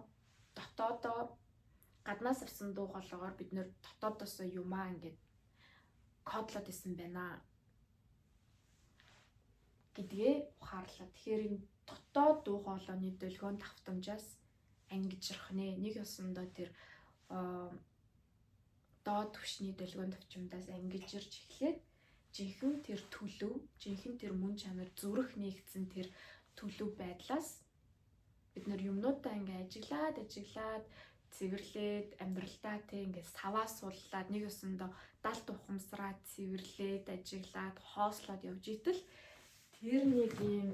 A: гаднаас авсан дуу хоолойгоор бид нэр дотоодоос юмаа ингээд кодлоод исэн байна гэдгээ ухаарлаа. Тэгэхээр энэ дотоод дуу хоолойны долгион давтамжаас ангижрах нэ. Нэг ёсондоо тэр доод түвшний долгион давтамжаас ангижирч эхлээд жинхэнэ тэр төлөв, жинхэнэ тэр мөн чанар зүрх нэгдсэн тэр төлөв байдлаас бид нар юмнуудаа ингээд ажиглаад цэвэрлээд амьдралдаа тэг ингээд саваа сууллаад нэг ёсондоо далд ухамсараа цэвэрлээд ажиглаад хоослоод явж итэл тэр нэг юм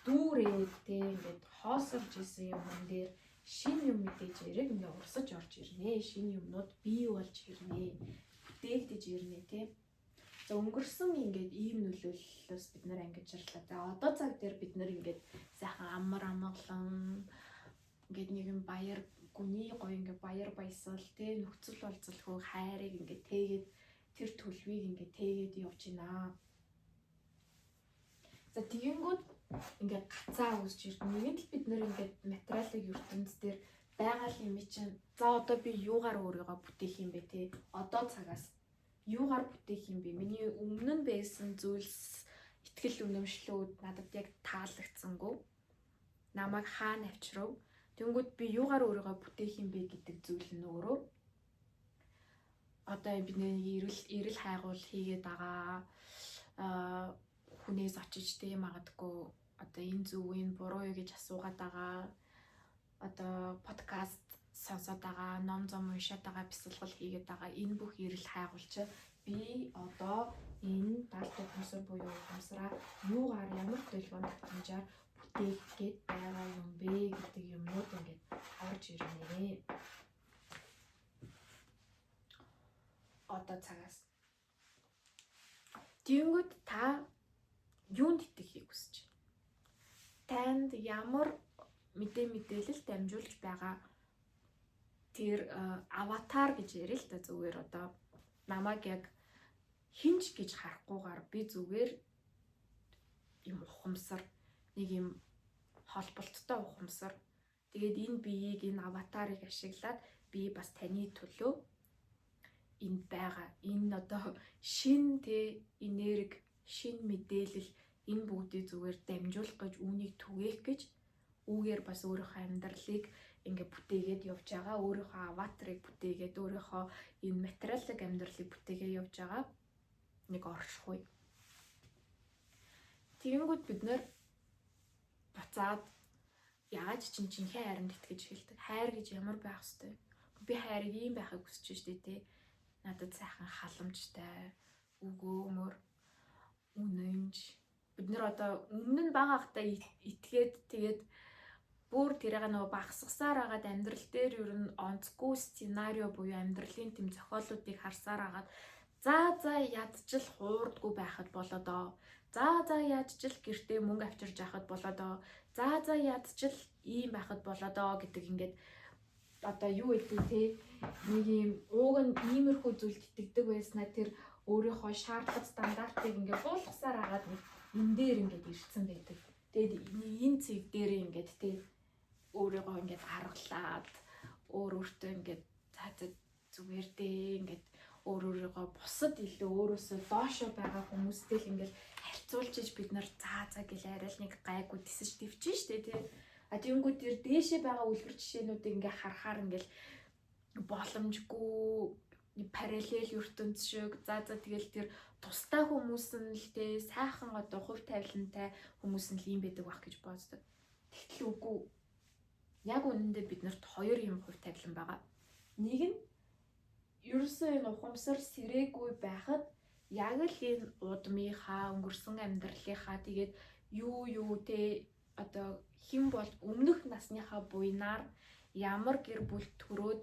A: дүүрээд тэг ингээд хоосорж исэн юм дээр шинэ юм мэдээж яриг ингээд урсаж орж ирнэ. Шинэ юмнууд бий болж ирнэ. Бүтээгдэж ирнэ тий. За өнгөрсөн ингээд ийм нөлөөллөөс бид нар ангижрлаа. За одоо цаг дээр бид нар ингээд сайхан амар амгалан ингээд нэг юм баяр гүний гоё ингээд баяр баясгал тий нөхцөл болцолгүй хайрыг ингээд тэгээд тэр төлвийг ингээд тэгээд явж байна. За тэгэнгүүт ингээд гацаа үүсч ирнэ. Нэгэнт л бид нэр ингээд материалын ертөнц дээр байгаа юм чинь за одоо би юугаар өөрийгөө бүтээх юм бэ те? Одоо цагаас юугаар бүтээх юм бэ? Миний өмнө нь байсан зүйлс итгэл үнэмшлүүд надад яг таалагдсангүй. Намайг хаана авчирв? Тэнгүүд би юугаар өөрийгөө бүтээх юм бэ гэдэг зүйл нь өөрөө одоо бидний эрэл хайгуул хийгээд байгаа хүнээс очиж тийм магадгүй одоо энэ зөв энэ буруу юу гэж асуугаад байгаа одоо подкаст сонсоод байгаа ном зам уншаад байгаа бясалгал хийгээд байгаа энэ бүх эрэл хайгуулч би одоо энэ далд ухамсар буюу ухамсараа юугаар ямар долгион давтамжаар бүтээх гээд байгаа юм бэ гэдэг юмнууд ингээд орж ирнэ. Одоо цагаас. Тэнгүүд та юунд итгэхийг хүсэж байна. Танд ямар мэдээлэл дамжуулж байгаа тэр аватар гэж ярил л да, зүгээр одоо намайг яг хинч гэж харахгүйгээр би зүгээр юм ухамсар, нэг юм холболттой ухамсар. Тэгээд энэ биеийг, энэ аватарыг ашиглаад би бас таны төлөө энд байгаа. Энэ одоо шин энерги, шин мэдээлэл энэ бүгдийг зүгээр дамжуулах гэж, үүнийг түгээх гэж, үүгээр бас өөрийнхөө амьдралыг ингээ бүтээгээд явж байгаа. Өөрийнхөө аватарыг бүтээгээд, өөрийнхөө энэ материалын амьдралыг бүтээгээд явж байгаа нэг оршихуй. Тэгэнгүүт бид нэр буцаад яаж жинхэнэ хайранд итгэж эхэлдэг. Хайр гэж ямар байх ёстой? Би хайрыг ийм байхыг хүсэж штэ тий. Надад сайхан халамжтай, өгөөмөр, үнэнж. Бид нэр одоо өмнө нь бага ахта итгээд тэгээд бүр тэрийг нөгөө багсгасаар агаад амьдрал дээр ер нь онцгүй сценарио буюу амьдралын тэм зохиолуудыг харсаар агаад за ядчил хуурдгүй байхад болоодоо. За ядчил гэртээ мөнгө авчирж авахд болоодоо. За ядчил ийм байхад болоодоо гэдэг ингээд одоо юу гэдэг те нэг юм ууг нь иймэрхүү зүйлд итгэдэг байснаа тэр өөрийнхөө шаардлага стандартыг ингээд буулгасаар агаад энэ дээр ингээд ирсэн байдаг. Тэгээд энэ цэг дээр ингээд те өөрийгөө ингээд харгалаад өөртөө ингээд зүгээр дээ ингээд өөрийгөө бусад илүү өөрөөсөө доошо байгаа хүмүүстэй л ингээд харьцуулж иж бид нар за гэл арай л нэг гайгүй тисэж төвчин штэ тий. А тэгэнгүүт тэр дээшээ байгаа үлгэр жишээнүүдийг ингээд харахаар ингээд боломжгүй параллел ертөнц шиг за тэгэл тэр тустай хүмүүс нь л тий сайхан одоо хувь тавилантай хүмүүс нь л юм байдаг байх гэж боддог. Тэгтэл үгүй. Яг үнэндээ биднэрт хоёр юм хувь тавилан байгаа. Нэг нь ерөөсөө энэ ухамсар сэрээгүй байхад яг л энэ удмынхаа өнгөрсөн амьдралынхаа тэгээд юу те одоо хэн бол өмнөх насныхаа буйнаар ямар гэр бүл төрөөд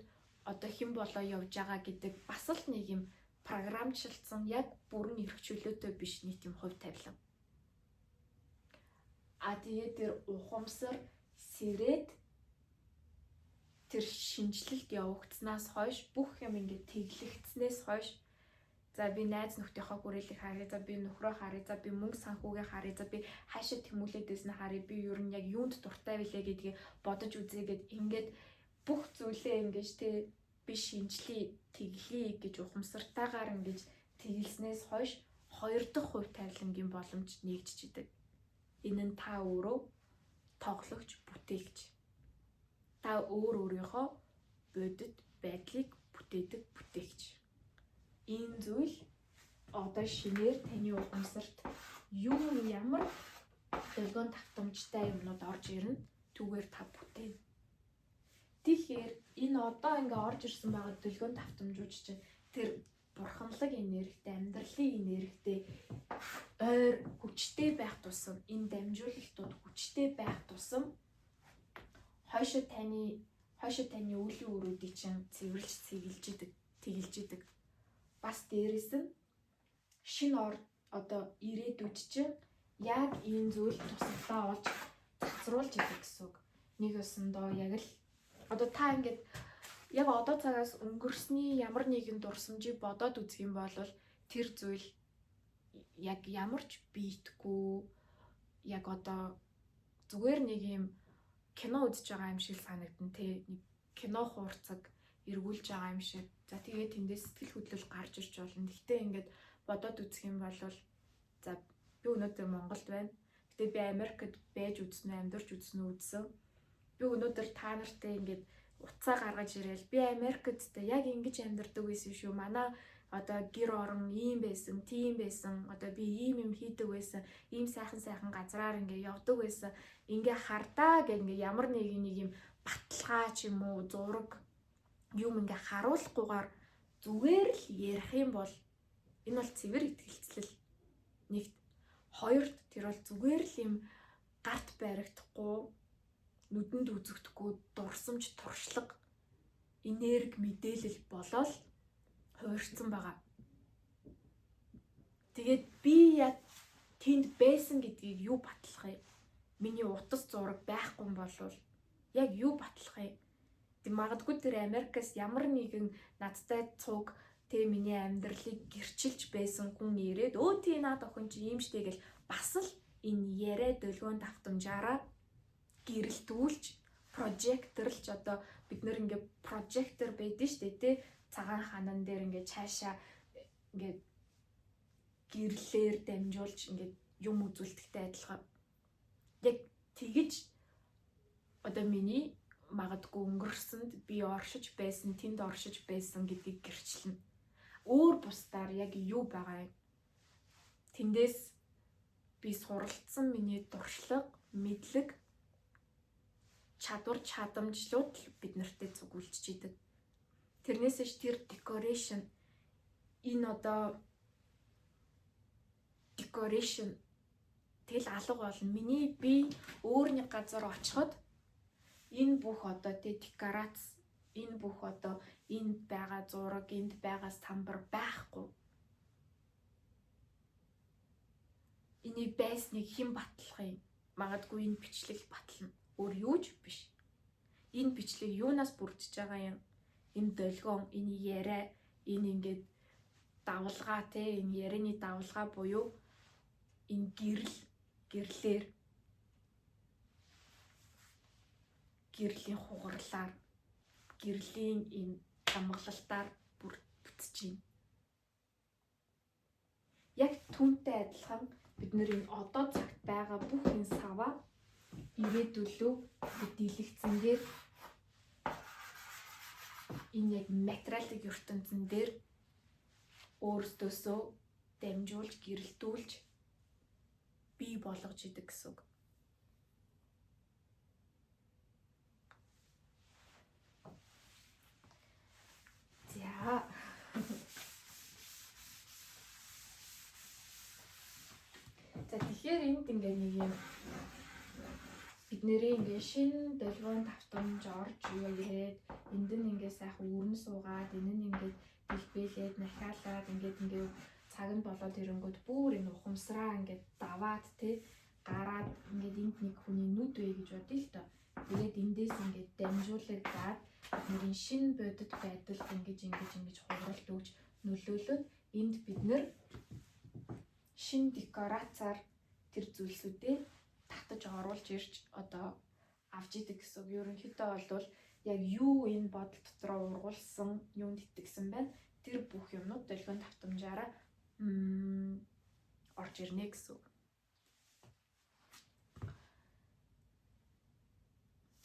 A: одоо хэн болоо явж байгаа гэдэг бас л нэг юм програмчлалсан яг бүрэн эрх чөлөөтэй биш нийт юм хувь тавилан. А тэгээд тэр ухамсар сэрээд тэр шинжилэлд явагдсанаас хойш бүх юм ингээд тэглэгдснээс хойш за би найз нөхдийнхөө хүрээлийг харъя, за би нөхрөө харъя, за би мөнгө санхүүгээ харъя, за би хаашаа тэмүүлээдээс нь харъя, би ер нь яг юунд дуртай билээ гэдгийг бодож үзээгээд ингээд бүх зүйлээ ингэж те би шинжлэе, тэглэе гэж ухамсартайгаар ингэж тэглэснээс хойш хоёр дахь хувь тавилангийн боломж нэгжиждэг. Энэ нь та өөрөө тоглогч, бүтээгч. Та өөрийнхөө бодит байдлыг бүтээдэг бүтээгч. Энэ зүйл одоо шинээр таны ухамсарт ямар долгион давтамжтай юмнууд орж ирнэ түүгээр та бүтээн. Тэгэхээр энэ одоо ингээ орж ирсэн байгаа долгион давтамжууд чинь тэр бурханлаг энергитэй, амьдралын энергитэй ойр хүчтэй байх тусам энэ дамжуулалтууд хүчтэй байх тусам хойшоо таны үеийн өрөөдийг чинь цэвэрлж тэгэлж идэг. Бас дээрэс нь шинэ одоо ирээдүйд чинь яг энэ зүйл тусалдаа олж цацруулж идэг гэсэн үг. Нэг өсөндөө яг л одоо та ингээд яг одоо цагаас өнгөрсний ямар нэгэн дурсамжийг бодоод үзэх юм бол тэр зүйл яг ямарч бийтгүй яг одоо зүгээр нэг юм кино үзэж байгаа юм шиг санагдана те. Нэг кино хуурцаг эргүүлж байгаа юм шиг. За тэгээд тэндээс сэтгэл хөдлөл гарч ирж болно. Гэхдээ ингээд бодоод үзэх юм бол за би өнөөдөр Монголд байна. Гэтэ би Америкт байж үзсэн, амьдарч үзсэн. Би өнөөдөр та нартай ингээд уцаа гаргаж ирээл би Америкт яг ингэж амьдардаг байсан шүү. Манай одоо гэр орон ийм байсан, тийм байсан. Одоо би ийм юм хийдэг байсан. Ийм сайхан газраар ингээ явдаг байсан. Ингээ хардаа гэх ингээ ямар нэг юм баталгаа ч юм уу зураг юм ингээ харуулахгүйгээр зүгээр л ярих юм бол энэ бол цэвэр итгэлцлэл. Нэгт хоёрт тэр бол зүгээр л юм гарт баригдахгүй, нүдэнд үзэгдэхгүй дурсамж туршлага энерги мэдээлэл болоод хуурцсан байгаа. Тэгээд би яг тэнд байсан гэдгийг юу батлах юм? Миний утас зураг байхгүй юм бол яг юу батлах юм? Тэг магадгүй тэр Америкаас ямар нэгэн надтай цуг тэг миний амьдралыг гэрчилж байсан хүн ирээд тий наад охин чи ийм штэ гэл бас л энэ яриа долгион давтамжаараа гэрэлтүүлж прожекторлж одоо бид нэр ингээ прожектор байдэн штэ тий цагаан ханан дээр ингээ цаашаа ингээ гэрлэлээр дамжуулж ингээ юм үзүүлдэхтэй адилхан. Яг тэгэж одоо миний магадгүй өнгөрсөнд би оршиж байсан, тэнд оршиж байсан гэдгийг гэрчлэнэ. Өөр бусдаар яг юу байгаа юм? Тэндээс би суралцсан миний дуршлаг, мэдлэг, чадвар, чадамжлууд бид нартэй зүгүүлж идэг. Тэрнээсээ тэр decoration энэ одоо decoration тэгэл алга болно. Миний би өөр нэг газар очиход энэ бүх одоо декорац, энэ бүх одоо энд байгаа зураг, энд байгаа самбар байхгүй. Энийг байсныг хэн батлах юм? Магадгүй энэ бичлэг батлна. Өөр юу ч биш. Энэ бичлэг юунаас бүрдэж байгаа юм? Энэ долгион, энэ яриа, энэ ингээд давлгаа те, энэ ярианы давлгаа буюу энэ гэрлэлээр гэрлийн хугарлаар гэрлийн энэ хамгаалтаар бүтэж байна. Яг түүнтэй адилхан бид нэр энэ одоо цагт байгаа бүх энэ саваа ирээдүлөө дийлэгцэн дээр энэ яг материалын ертөнцийн дээр өөрсдөөсөө дамжуулж гэрэлтүүлж бий болгож идэг гэсэн үг. За тэгэхээр энд ингээ нэг юм бидний ингээ шинэ долгион давтамж орж ирээд энд нь ингээ сайхан өрн суугаад энэ нь ингээ дэлбэлээд нахиалаад ингээ цаг нь болоод ирэнгүүт бүр энэ ухамсараа ингээ даваад те гараад ингээ энд нэг хүний нүд вэ гэж бодъё л доо. Тэгээд эндээс ингээ дамжуулаад бидний шинэ бодит байдалд ингэж хуралд өгч нөлөөлөд энд бид нэр шинэ декорацаар тэр зүйлсүүдээ татаж оруулж ирж одоо авч идэг гэсэн. Ерөнхийдөө бол яг юу энэ бодол дотроо ургуулсан, юунд итгэсэн байна? Тэр бүх юмнууд долгион давтамжаараа орж ирнэ гэсэн.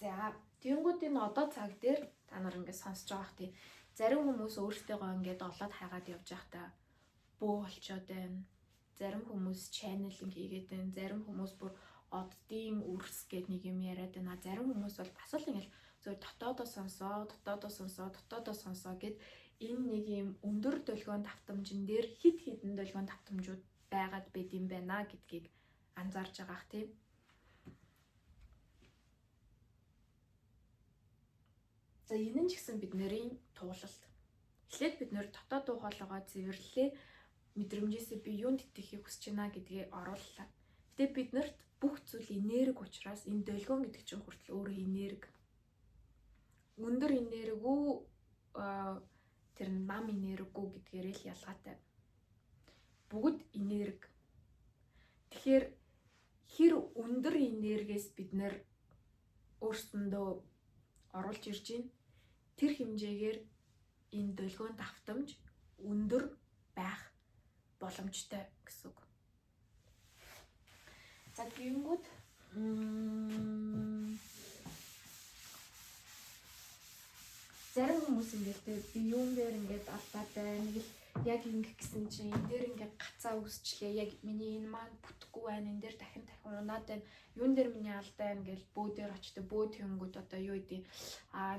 A: За тэгэнгүүт энэ одоо цаг дээр та нар ингээд сонсож байгаа хэрэг зарим хүмүүс өөрсдөө ингээд олоод хайгаад явж байхдаа бөө болчоод байна. Зарим хүмүүс чаналинг хийгээд байна. Зарим хүмүүс бүр оддын үрс гэдэг нэг юм яриад байна. Зарим хүмүүс бол бас л ингээд зөв дотоодоо сонсоо гэд энэ нэг юм өндөр долгион давтамжин дээр хид хідэн долгион давтамжууд байгаад байд юм байна гэдгийг анзаарж байгаах тийм. За энэ нь ч гэсэн бидний туулалт. Эхлээд бид нэр дотоод дуу хоолойгоо цэвэрлэлээ, мэдрэмжээсээ би юунд итгэхийг хүсэж байна гэдгийг орууллаа. Гэтэ бид нарт бүх зүйл энерги учраас энэ долгион гэдэг чинь хүртэл өөрөө энерги. Өндөр энерги үү тэр нам энерги үү гэдгээр л ялгаатай. Бүгд энерги. Тэгэхээр хэр өндөр энергиэс бид нэр өөрсөндөө оруулж ирж байна. Тэр хэмжээгээр энэ долгион давтамж өндөр байх боломжтой гэсэн үг. За тэгэнгүүт зарим хүмүүс ингээд би юун дээр ингээд алдаад байна. Нэг л яг ингэх гэсэн чинь энэ дээр ингээд гацаа үсчлээ. Яг миний энэ маань бүтэхгүй байна. Энэ дээр дахин унаад байна. Юун дээр миний алдаа байна гэж бөө дээр очтой бөө тэнгүүд одоо юу гэдэг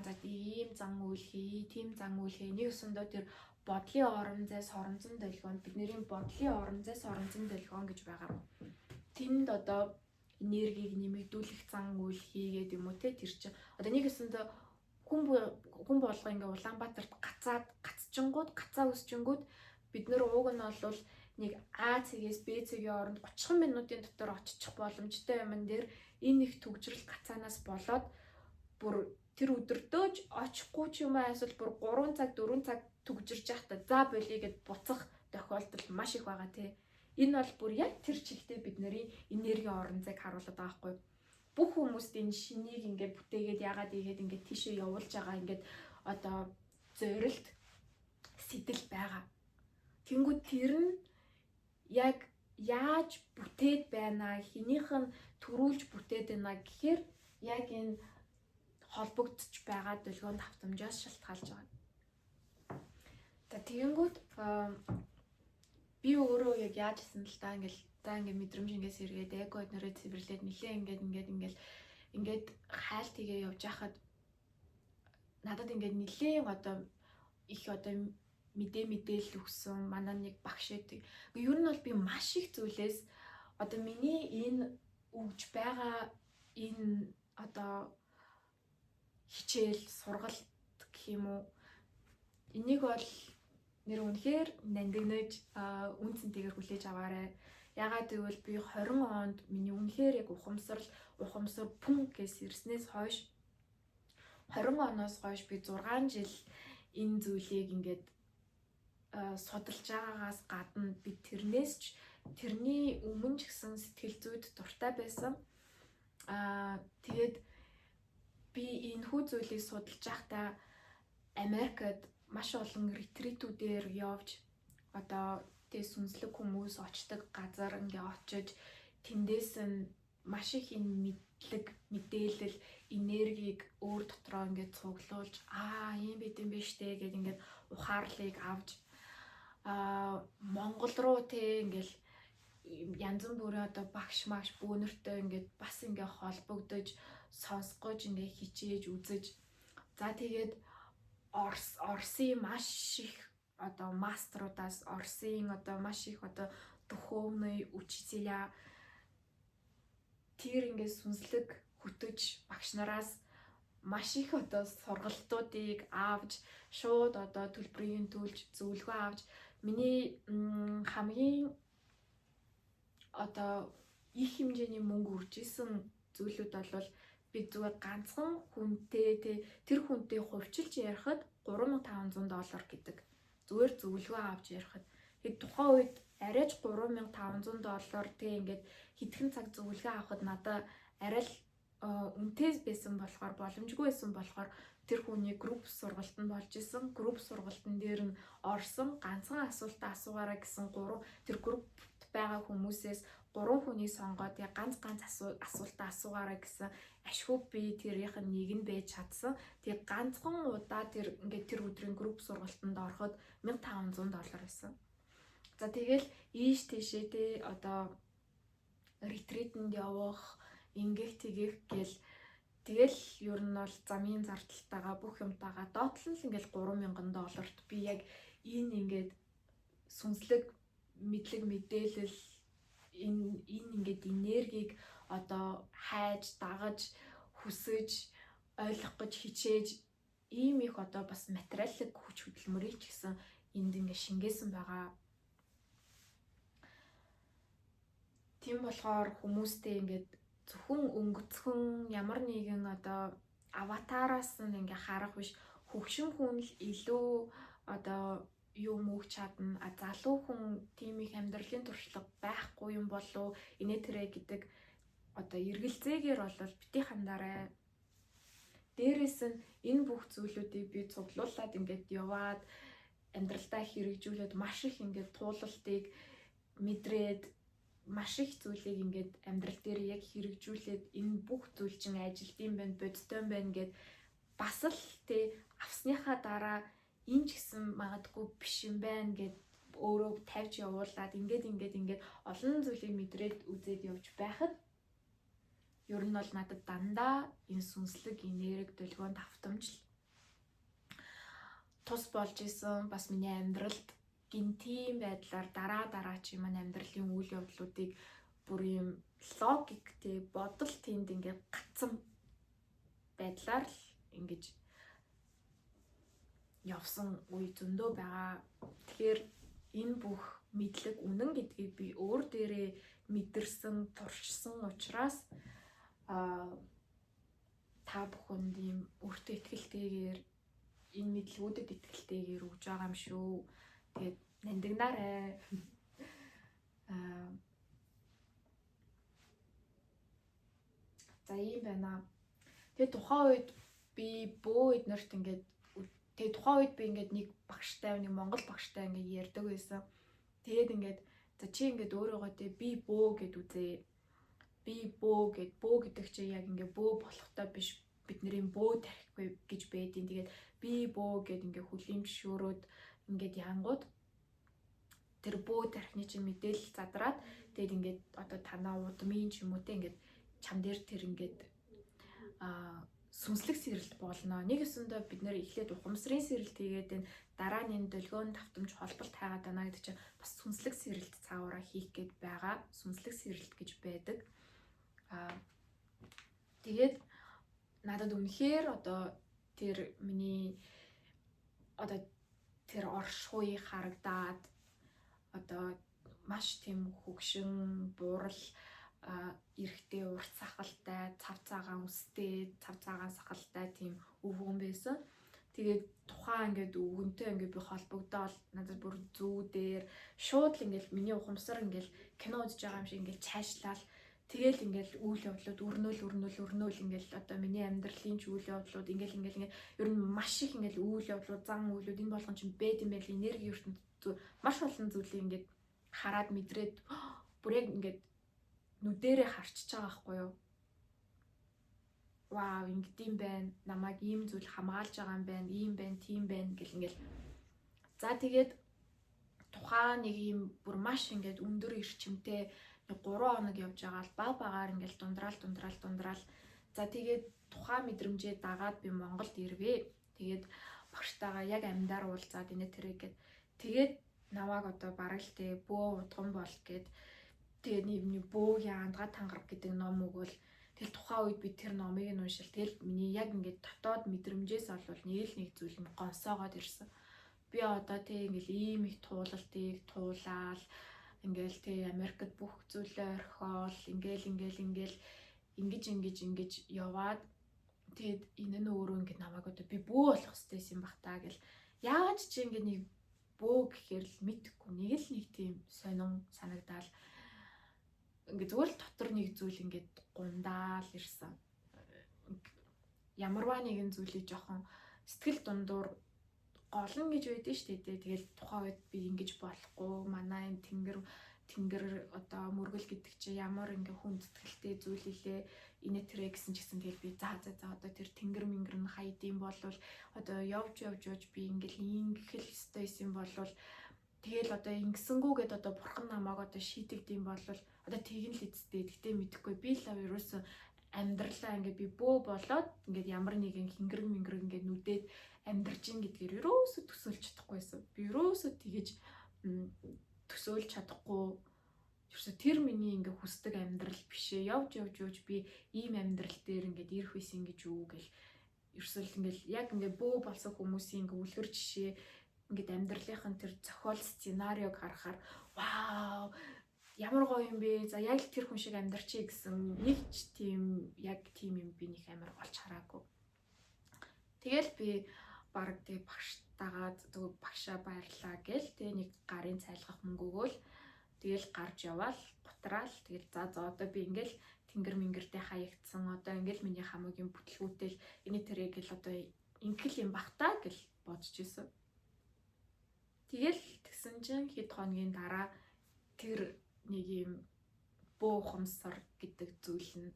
A: за ийм зан үйл хий, тийм зан үйл хий. Нэг өсөндөө тэр бодлын орон зай соронзон долгион бидний бодлын орон зай соронзон долгион гэж байгаа. Тэнд одоо энергийг нэмэгдүүлэх зан үйл хийгээд юм уу те тэр чинь одоо нэг өсөндөө хүн болго ингээ Улаанбаатарт гацаад гацчингууд гацаа үсчингүүд бид нэр ууг нь бол нэг А цэгээс Б цэгийн оронд 30 минутын дотор очих боломжтой юм дээр энэ их төгжрөл гацаанаас болоод бүр тэр өдөртөөж очихгүй ч юм аа эсвэл бүр 3 цаг 4 цаг төгжирж байхдаа за болиё гэд буцах тохиолдол маш их байгаа тий. Энэ бол бүр яг тэр чигтээ бидний энерги оронцыг харуулдаг байгаа байхгүй. Бүх хүмүүст энэ шинийг ингээд бүтээгээд яагаад игээд ингээд тийшээ явуулж байгаа ингээд одоо зорилт сэтэл байгаа. Тэнгүүд тэр нь яг яаж бүтээд байна, хинийх нь төрүүлж бүтээд байна гэхээр яг энэ холбогдож байгаа долгион давтамжаас шалтгаалж байгаа. Тэгэнгүүт би өөрөө яг яаж хийсэн л та ингээд мэдрэмж ингээд сэргээд эго эднэрээ цэвэрлээд нилээ ингээд хайлт хийгээ явж хахад надад ингээд нилээ одоо их одоо мэдээлэл өгсөн манай нэг багш байдаг. Ер нь бол би маш их зүйлээс одоо миний энэ өгж байгаа энэ одоо хичээл сургалт гэх юм уу энийг бол нэр үнэхээр нандинаж үнцэнтэйгээр хүлээж аваарай. Ягаад гэвэл би 20 онд миний үнэхээр яг ухамсар пүн гэс ирснээс хойш 20 оноос хойш би 6 жил энэ зүйлийг ингээд судалж байгаагаас гадна би тэрнээс ч тэрний өмнө ч гэсэн сэтгэл зүйд дуртай байсан. Тэгээд би энэ хүү зүйлийг судалж байхдаа Америкт маш олон ретритүүдээр явж одоо тэ сүнслэг хүмүүс очдог газар ингээ очиж тэндээс нь маш их энэ мэдлэг, мэдээлэл, энергийг өөр дотроо ингээ цуглуулж ийм байт юм биш үү гэд ингээ ухаарлыг авч Монгол руу тэ ингээл янз бүрийн одоо багш маш бөөнөртэй ингээд бас ингээ холбогдож сонсгож ингээ хичээж үзэж за тэгээд Орсын маш их одоо мастеруудаас Орсын одоо маш их одоо духовный учителя тэр ингээ сүнслэг хөтөж багш нараас маш их одоо сургалтуудыг авч шууд одоо төлбөрийн төлж зөвлөгөө авч миний хамгийн одоо их хэмжээний мөнгө үрж исэн зүйлүүд бол би зүгээр ганцхан хүнтэй тэр хүнтэй хувьчилж ярихад $3,500 гэдэг зүгээр зөвлөгөө авч ярихад тэгээд тухайн үед арайч $3,500 тэг ингээд хэдхэн цаг зөвлөгөө авахд надад арай л үнэтэй байсан болохоор боломжгүй байсан болохоор тэр хүний групп сургалтанд болж исэн. Групп сургалтын дээр нь орсон ганцхан асуултаа асуугаарай гэсэн тэр группт байгаа хүмүүсээс 3 хүний сонгоод яг ганц асуултаа асуугаарай гэсэн ашгүй би тэрийнх нь нэг нь байж чадсан. Тэгээ ганцхан удаа тэр өдрийн групп сургалтанд ороход $1,500 байсан. За тэгэл ийш тийшээ тэ одоо ретритэнд явах, ингэх тэгэх гэл тэгэл ер нь бол замын зардалтайгаа бүх юмтайгаа доотлол ингээл $3,000-т би яг энэ ингээд сүнслэг мэдлэг мэдээлэл энэ ингээд энергийг одоо хайж дагаж хүсэж ойлгох гэж хичээж ийм их одоо бас материалын хүч хөдөлмөрийг ч гэсэн энд ингээд шингээсэн байгаа. Тийм болохоор хүмүүстэй ингээд зөвхөн өнгөцхөн ямар нэгэн одоо аватараас нь ингээ харах биш хөгшин хүн л илүү одоо юу мөг чадна залуу хүн тийм их амьдралын туршлага байхгүй юм болов инээ тэрэ гэдэг одоо эргэлзээгээр бол бити хандаарай. Дээрээс нь энэ бүх зүйлүүдийг би цуглуулад ингээд яваад амьдралдаа хэрэгжүүлээд маш их ингээд туулалтыг мэдрээд маш их зүйлийг ингээд амьдрал дээр яг хэрэгжүүлээд энэ бүх зүйл чинь ажилт юм байна, бодтой юм байна гэд бас л тэ авсныхаа дараа энэ ч гэсэн магадгүй биш юм байна гэд өөрөө тавьж явуулаад ингээд олон зүйлийг мэдрээд үзээд явж байхад ер нь бол надад дандаа энэ сүнслэг энерги долгион давтамжл тус болж исэн бас миний амьдралд гинтийн байдлаар дараа чи маань амьдралын үйл явдлуудыг бүр юм логик тий бодол тэнд ингээд гацсан байдлаар л ингэж явсан үе зөндөө байгаа. Тэгэхээр энэ бүх мэдлэг үнэн гэдгийг би өөр дээрээ мэдэрсэн, туршсан учраас та бүхэнд ийм өөртөө итгэлтэйгээр энэ мэдлгүүдэд итгэлтэйгээр өгж байгаа юм шүү. Тэгээд нандинаарай. За ийм байна. Тэгээд тухайн үед би бөө эднэрт ингээд тэгээд тухайн үед би ингээд нэг багштай, нэг монгол багштай ингээд ярьдаг байсан. Тэгээд ингээд за чи ингээд өөрийгөө тэ би бөө гэд үзээ. Би бөө гэдэг чинь яг ингээд бөө болохтой биш. Бидний бөө тарихгүй гэж байдیں۔ Тэгээд би бөө гэд ингээд хүлээн зөвшөөрөөд ингээд янгууд тэр бөө тарихны чинь мэдээлэл задраад тэгээд ингээд одоо танаа удмын ч юм уу те ингээд чам дээр тэр ингээд сүнслэг сэрэлт болно. Нэг өсөндөө бид нэр эхлээд ухамсарын сэрэлт хийгээд энэ дараа нь долгион давтамж холболт хайгаад байна гэдэг чинь бас сүнслэг сэрэлт цаавараа хийх гээд байгаа. Сүнслэг сэрэлт гэж байдаг. Тэгээд надад үнэхээр одоо тэр миний одоо тэр оршихуй харагдаад одоо маш тийм хөгшин буурал эрэхтэй урт сахалтай, цав цагаан үстэй, цав цагаан сахалтай тийм өвгөн байсан. Тэгээд тухайн ингээд өвгөнтэй ингээд би холбогдоод надад бүр зүү дээр шууд л ингээд миний ухамсар ингээд кино үзэж байгаа юм шиг ингээд цаашлал тэгэл ингээд үйл явдлууд өрнөөл ингээд одоо миний амьдралын ч үйл явдлууд ингээд ер нь маш их ингээд үйл явдлууд зан үйлүүд энэ болгон чинь бэд юм байл энерги ертөнд маш олон зүйлийг ингээд хараад мэдрээд бүр яг ингээд нүдэрээ харчиж байгаа байхгүй юу? Вау, ингэдэм байна. Намайг ийм зүйл хамгаалж байгаа юм байна. Ийм байна, тийм байна гэл ингээл. За тэгээд тухайн нэг юм бүр маш ингээд өндөр эрчимтэй 3 хоног явж байгаа л багаар ингээл дундраал. За тэгээд тухайн мэдрэмжээ дагаад би Монголд ирвээ. Тэгээд багштайгаа яг амьдаар уулзаад инээ тэрэг гээд тэгээд намайг одоо бараг л тэ бөө удган бол гээд тэгээд нэг бөөгийн андгаа тангараг гэдэг ном өгвөл тэгэл тухайн үед би тэр номыг нь уншил. Тэгэл миний яг ингээд дотоод мэдрэмжээс олвол нэг зүйл нь гонсоогоод ирсэн. Би одоо тэг ингээл ийм их туулалтыг туулаад ингээл тэг Америкт бүх зүйлээ орхиол ингэж яваад тэгэд энэ нь өөрөө ингээд намайг одоо би бөө болох хэвчээсэн юм бах таа гэл. Яаж чи ингээд нэг бөө гэхээр л мэдхгүй нэг тийм сонин санагдаал ингээд зүгээр л дотор нэг зүйл ингээд гундаал ирсэн. Ямарваа нэгэн зүйлийг жоохон сэтгэл дундуур голн гэж байдэн шүү дээ. Тэгэл тухайн үед би ингэж болохгүй. Манай энэ тэнгэр одоо мөргөл гэдэг чинь ямар ингээ хүн сэтгэлтэй зүйл илээ. Инээ тэрэ гэсэн ч гэсэн тэгэл би за одоо тэр тэнгэр мингэр нь хайдсан болвол одоо явж би ингээл ингэх л ёстой юм болвол тэгэл одоо ингэсэнгүүгээд одоо бурхан намайг одоо шийдэгдэм болвол одоо тэгнэ л эцтэй. Гэтэ мэдэхгүй би л ерөөсөө амьдралаа ингээд би бөө болоод ингээд ямар нэгэн хингэр ингээд нүдээд амьдарч ин гэдгээр ерөөсөө төсөөлж чадахгүйсэн. Би ерөөсөө тэгэж төсөөлж чадахгүй. Ерөөсөө тэр миний ингээд хүсдэг амьдрал бишээ. Явж би ийм амьдрал дээр ингээд ирэх байсан гэж юу гэл. Ерөөсөө ингээд яг ингээд бөө болсон хүмүүсийн ингээд үлгэр жишээ ингээд амьдралынхын тэр зохиол сценарийг харахаар вау ямар гоё юм бэ. За яг тэр хүн шиг амьдарчээ гэсэн нэг ч тийм юм би нэг амар болж хараагүй. Тэгэл би баг тэг багштайгаа зөв багшаа баярлаа гэл тэг нэг гарын цайлгах мөнгө өгөөл тэгэл гарч яваал гутраал тэгэл за одоо би ингээл тэнгэр мингэртэй хаягдсан одоо ингээл миний хамаагийн бүтлгүүтэл энэ тэрэг гэл одоо ингээл юм бах та гэл бодож исэн. Тэгэл тэгсэн чинь хэд хоногийн дараа тэр нэг юм бөө ухамсар гэдэг зүйл нь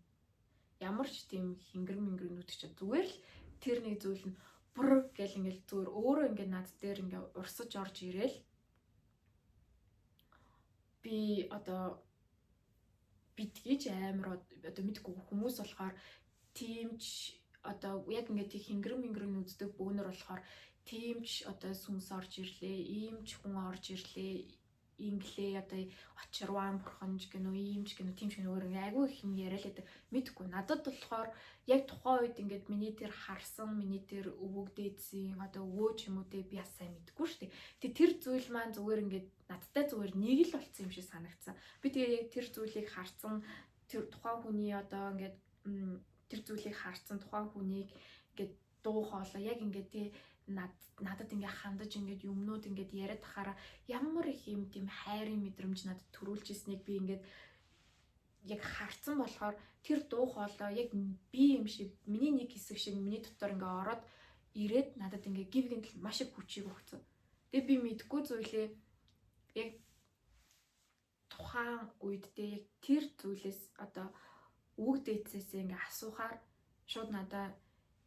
A: ямар ч тийм хингэр мингэр нүдчих зүгээр л тэр нэг зүйл нь бүр гэл ингээл зүгээр өөрөө ингээд над дээр ингээд урсаж орж ирээл би одоо битгийж амар одоо мэдгүй хүмүүс болохоор тиймч одоо яг ингээд хингэр мингэр нүддэг бөөнөр болохоор тиймч одоо сүнс орж ирлээ, иймч хүн орж ирлээ инглээ одоо очирван бурханж гэнэ үү иймч гэнэ үү тийм шиг нөгөө айгүй их юм яриа л байдаг мэдгүй надад болохоор яг тухайн үед ингээд миний тэр харсан миний тэр өвөг дээдсийн одоо өвөө ч юм уу те би бас сайн мэдгүй шүү дээ. Тэр зүйл маань зүгээр ингээд надтай зүгээр нэг л болцсон юм шиг санагдсан. Би тэгээ яг тэр зүйлийг харсан тэр тухайн хүний одоо ингээд тэр зүйлийг харсан тухайн хүнийг ингээд дуу хоолой яг ингээд те надад ингээ хандаж ингээд юмнууд ингээд яриад тахаараа ямар их юм тийм хайрын мэдрэмж надад төрүүлж ирснийг би ингээд яг харсан болохоор тэр дуу хоолой яг би юм шиг миний нэг хэсэг шиг миний дотор ингээ ороод ирээд надад ингээ гів гинтл маш их хүчийг өгсөн. Тэгээ би мэдгүй зүйлээ яг тухайн үед дээ яг тэр зүйлээс одоо үг дээдсээс ингээ асуухаар шууд надаа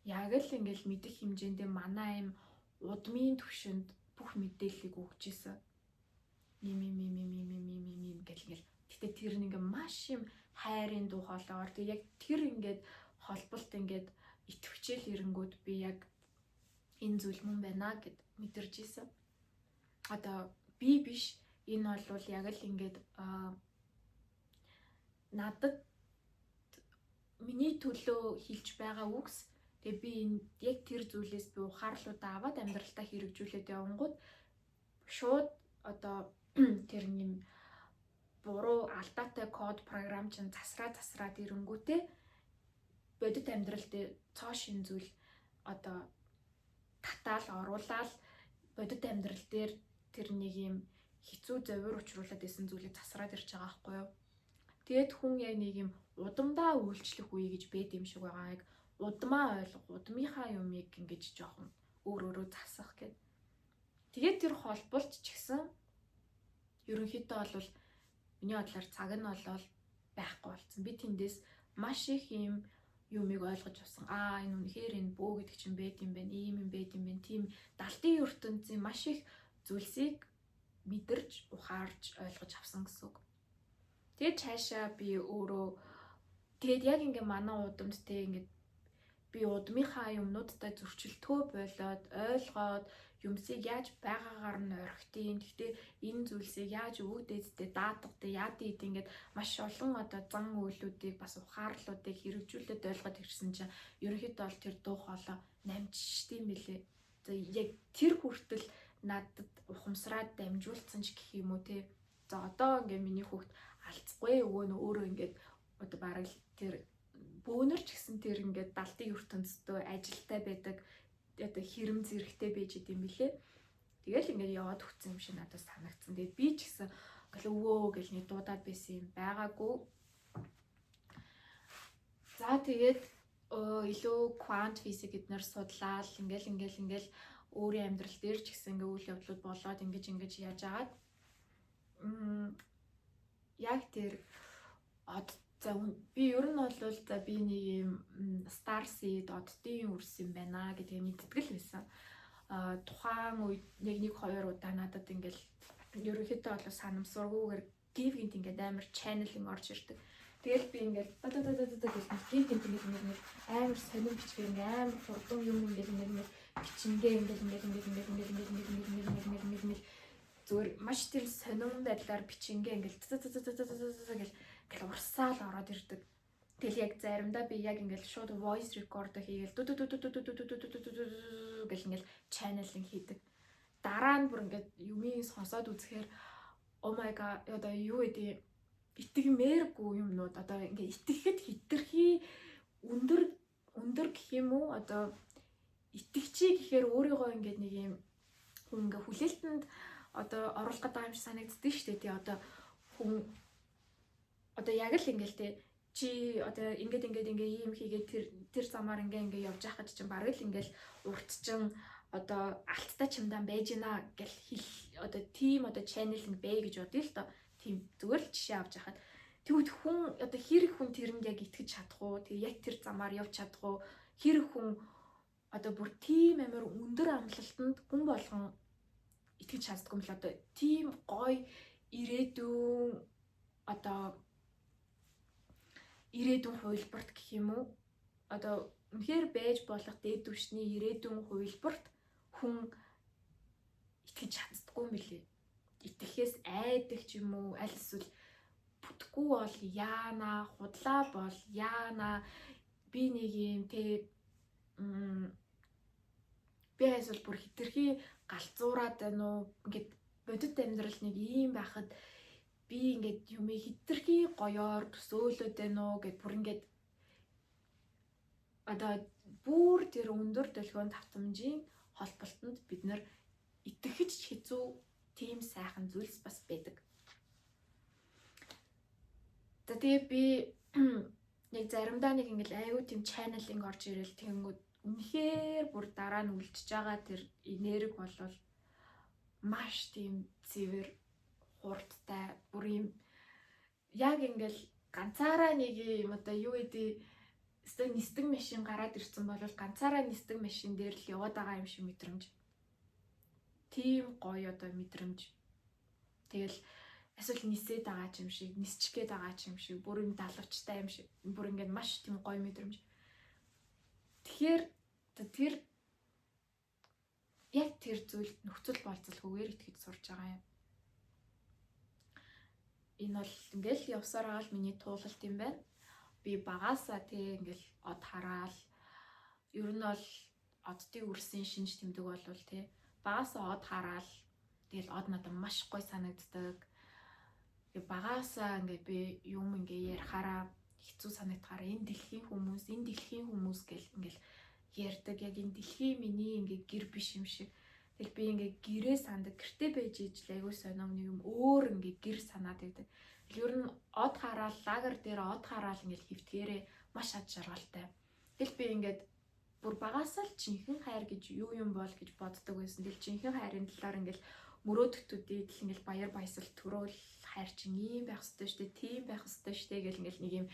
A: яг л ингээл мэдих хэмжээндээ манай аим удмын төвшөнд бүх мэдээллийг өгч ийсэн. Ийм гэл ингээл. Гэтэ тэр нэг маш юм хайрын дуу хоолойгоор тэг яг тэр ингээд холболт ингээд итвчээл ирэнгүүд би яг энэ зүйл мөн байна гэд мэдэрч ийсэн. Одоо би биш энэ бол яг л ингээд надад миний төлөө хэлж байгаа үгс. Тэгээ би энэ яг тэр зүйлээс би ухаарлуудаа аваад амьдралтаа хэрэгжүүлээд явангууд шууд одоо тэр нэм буруу алдаатай код програм чинь засраад ирэнгүүтээ бодит амьдралд цоо шин зүйл одоо татаал оруулаад бодит амьдрал дээр тэр нэг юм хэцүү зовир учруулад исэн зүйлийг засраад ирж байгаа байхгүй юу. Тэгээд хүн яг нэг юм удамдаа үйлчлэх үе гэж бэд юм шиг байгаа яг удмаа ойлгох, удмынхаа юмыг ингэж жоохон өөрөөрөө засах гэд. Тэгээд тэр холболт ч гэсэн ерөнхийдөө бол миний бодлоор цаг нь болол байхгүй болсон. Би тэндээс маш их юм юмыг ойлгож авсан. Энэ үнэхээр энэ бөө гэдэг чинь бэд юм байна, ийм юм бэд юм байна. Тийм далтын ертөнцийн маш их зүйлсийг мэдэрч, ухаарч ойлгож авсан гэсэн үг. Тэгээд цаашаа би өөрөө тэгээд яг ингээ манай удамд те ингээ би удмынхаа юмнуудтай зөрчилтөө болоод ойлгоод юмсыг яаж байгаагаар нь орхитын. Гэхдээ энэ зүйлсийг яаж өвөгдөөдтэй даатгадаг яад ийд ингээд маш олон одоо зан үйлүүдийг бас ухаарлуудыг хэрэгжүүлээд ойлгоод ирсэн чинь ерөнхийдөө бол тэр дуу хоолой намжчихдээ мэлээ. За яг тэр хүртэл надад ухамсараад дамжуулсан ч гэх юм уу те. За одоо ингээ миний хүүхд алцгүй өвөө нь өөрөө ингээд одоо бараг тэр бөөнөр ч гэсэн тэр ингээд далтын ертөнцтэй ажилтай байдаг одоо хэрэм зэрэгтэй байж идэм билээ. Тэгэл ингээд яваад өгсөн юм шиг надад санагдсан. Тэгээд би ч гэсэн ингээл өвөө гэж нэг дуудаад байсан юм байгаагүй. За тэгээд илүү квант физик эднэр судлаад ингээл өөрийн амьдрал дээр ч гэсэн ингээ үйл явдлууд болоод ингэж яаж агаад яг тэр за би ер нь бол за би нэг юм Star Seed оддын үрс юм байна гэдгийг мэддэг л байсан. Тухайн үед нэг 2 удаа надад ингээл ерөнхийдөө бол санамсаргүйгээр гів гинт ингээд амар чаннелинг орж ирдэг. Тэгэл би ингээд гів гинт ингээд амар сонирн бичгээр ингээд амар хурдан юм ингээд бичингээ ингээд зүгээр маш тэр сонирн байдлаар бичингээ ингээд гэл урсаал ороод ирдэг. Тэгэл яг заримдаа би яг ингээл шууд voice record хийгээл гэл ингээл channeling хийдэг. Дараа нь бүр ингээд юмыг сонсоод үзэхээр oh my god одоо юу гэдэг итгэмээргүй юмнууд одоо ингээд итгэхэд хитрхи өндөр гэх юм уу одоо итгэвчий гэхээр өөрийгөө ингээд нэг юм хүн ингээд хүлээлтэнд одоо оруулах гэдэг юм шиг санагддаг шүү дээ. Тий одоо хүн одоо яг л ингээл те чи одоо ингээд ийм хийгээд тэр замаар ингээ явж байхад чинь бараг л ингээл урдчин одоо алттай чимдан байж гинэ гэл одоо тийм одоо чаннелинг бай гэж бодъё л доо. Тийм зүгээр л жишээ авч байхад тэгвэл хүн одоо хэрэг хүн тэрэнд яг итгэж чадах уу? Тэгээ яг тэр замаар явж чадах уу? Хэрэг хүн одоо бүр тийм амар өндөр амлалтанд хүн болгон итгэж чаддгүй юм л одоо тийм гоё ирээдүйн одоо ирээдүйн хувилбарт гэх юм уу одоо үнэхээр байж болох дээд түвшний ирээдүйн хувилбарт хүн итгэж чаддаггүй юм билээ. итгэхээс айдаг ч юм уу, аль эсвэл бүтэхгүй бол яана, худлаа бол яана, би нэг юм те би эсвэл бүр хитрхи галзуураад байна уу, ингээд бодит амьдрал нэг ийм байхад би ингээд юм хитрхи гоёор төсөөлөд байна уу гэд бүр ингээд одоо бүр тэр өндөр долгион давтамжийн холболтонд бид нар итгэж хэцүү тийм сайхан зүйлс бас байдаг. За тэгээ би нэг заримдаа нэг ингээл айгүй тийм чаналинг орж ирэл тэгэнгүүт үнэхээр бүр дараа нь үлдчихэж байгаа тэр энерги болвол маш тийм цэвэр хурдтай бүр юм яг ингээл ганцаараа нэг юм одоо юу гэдэг нисдэг машин гараад ирсэн бол ганцаараа нисдэг машин дээр л яваад байгаа юм шиг мэдрэмж. Тийм гоё одоо мэдрэмж. Тэгэл эсвэл нисээд байгаа юм шиг, нисчих гээд байгаа юм шиг, бүр юм далавчтай юм шиг. Бүр ингээд маш тийм гоё мэдрэмж. Тэгэхээр тэр яг тэр зүйл нөхцөл болцолгүйгээр итгэж сурж байгаа юм. Энэ бол ингээл явсаар байгаа л миний туулалт юм байна. Би багаасаа тий ингээл од хараал ер нь бол оддын үрсийн шинж тэмдэг болвол тий багаасаа од хараал тэгэл од надад маш гоё санагддаг. Багаасаа ингээд би юм ингээ ярихаараа хэцүү санагдахаараа энэ дэлхийн хүмүүс гэл ингээл ярьдаг. Яг энэ дэлхийн миний ингээ гэр биш юм шиг. Тэгэл би ингээ гэрээ сандаг. Гэртээ байж ижил айгуу сониом нэг юм өөр ингээ гэр санаад байдаг. Ер нь од хараал лагер дээр од хараал ингээл хөвтгээрээ маш ад жаргалтай. Тэгэл би ингээд бүр багаасаа л жинхэнэ хайр гэж юу юм бол гэж боддог байсан. Тэгэл жинхэнэ хайрын талаар ингээл мөрөөдөлтүүдийг л ингээл баяр баясгал төрөөл хайр чинь ийм байх ёстой штэ, тийм байх ёстой штэ гэл ингээл нэг юм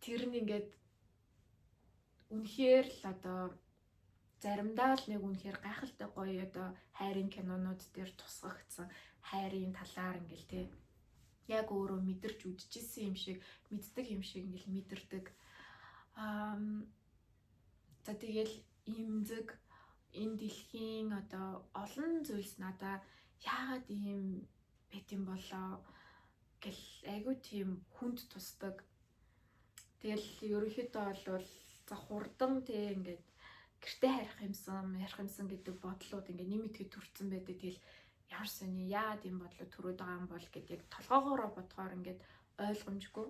A: тэр нь ингээд үнэхээр л одоо заримдаа л нэг үнэхээр гайхалтай гоё одоо хайрын кинонууд дээр тусгагдсан хайрын талаар ингээл тий яг өөрөө мэдэрч үдчихсэн юм шиг, мэддэг юм шиг ингээл мэдэрдэг. За тэгэл имзэг энэ дэлхийн одоо олон зүйлс надаа яагаад ийм байт юм болоо гэл айгүй тийм хүнд тусдаг. Тэгэл ерөнхийдөө бол за хурдан тий ингээд гэртээ харих юмсан гэдэг бодлууд ингээд нэмэтгэж төрсэн байдаг. Тэгэл ямар сони яагаад юм бодлоо төрөөд байгаа юм бол гэдэг яг толгоогоороо бодохоор ингээд ойлгомжгүй.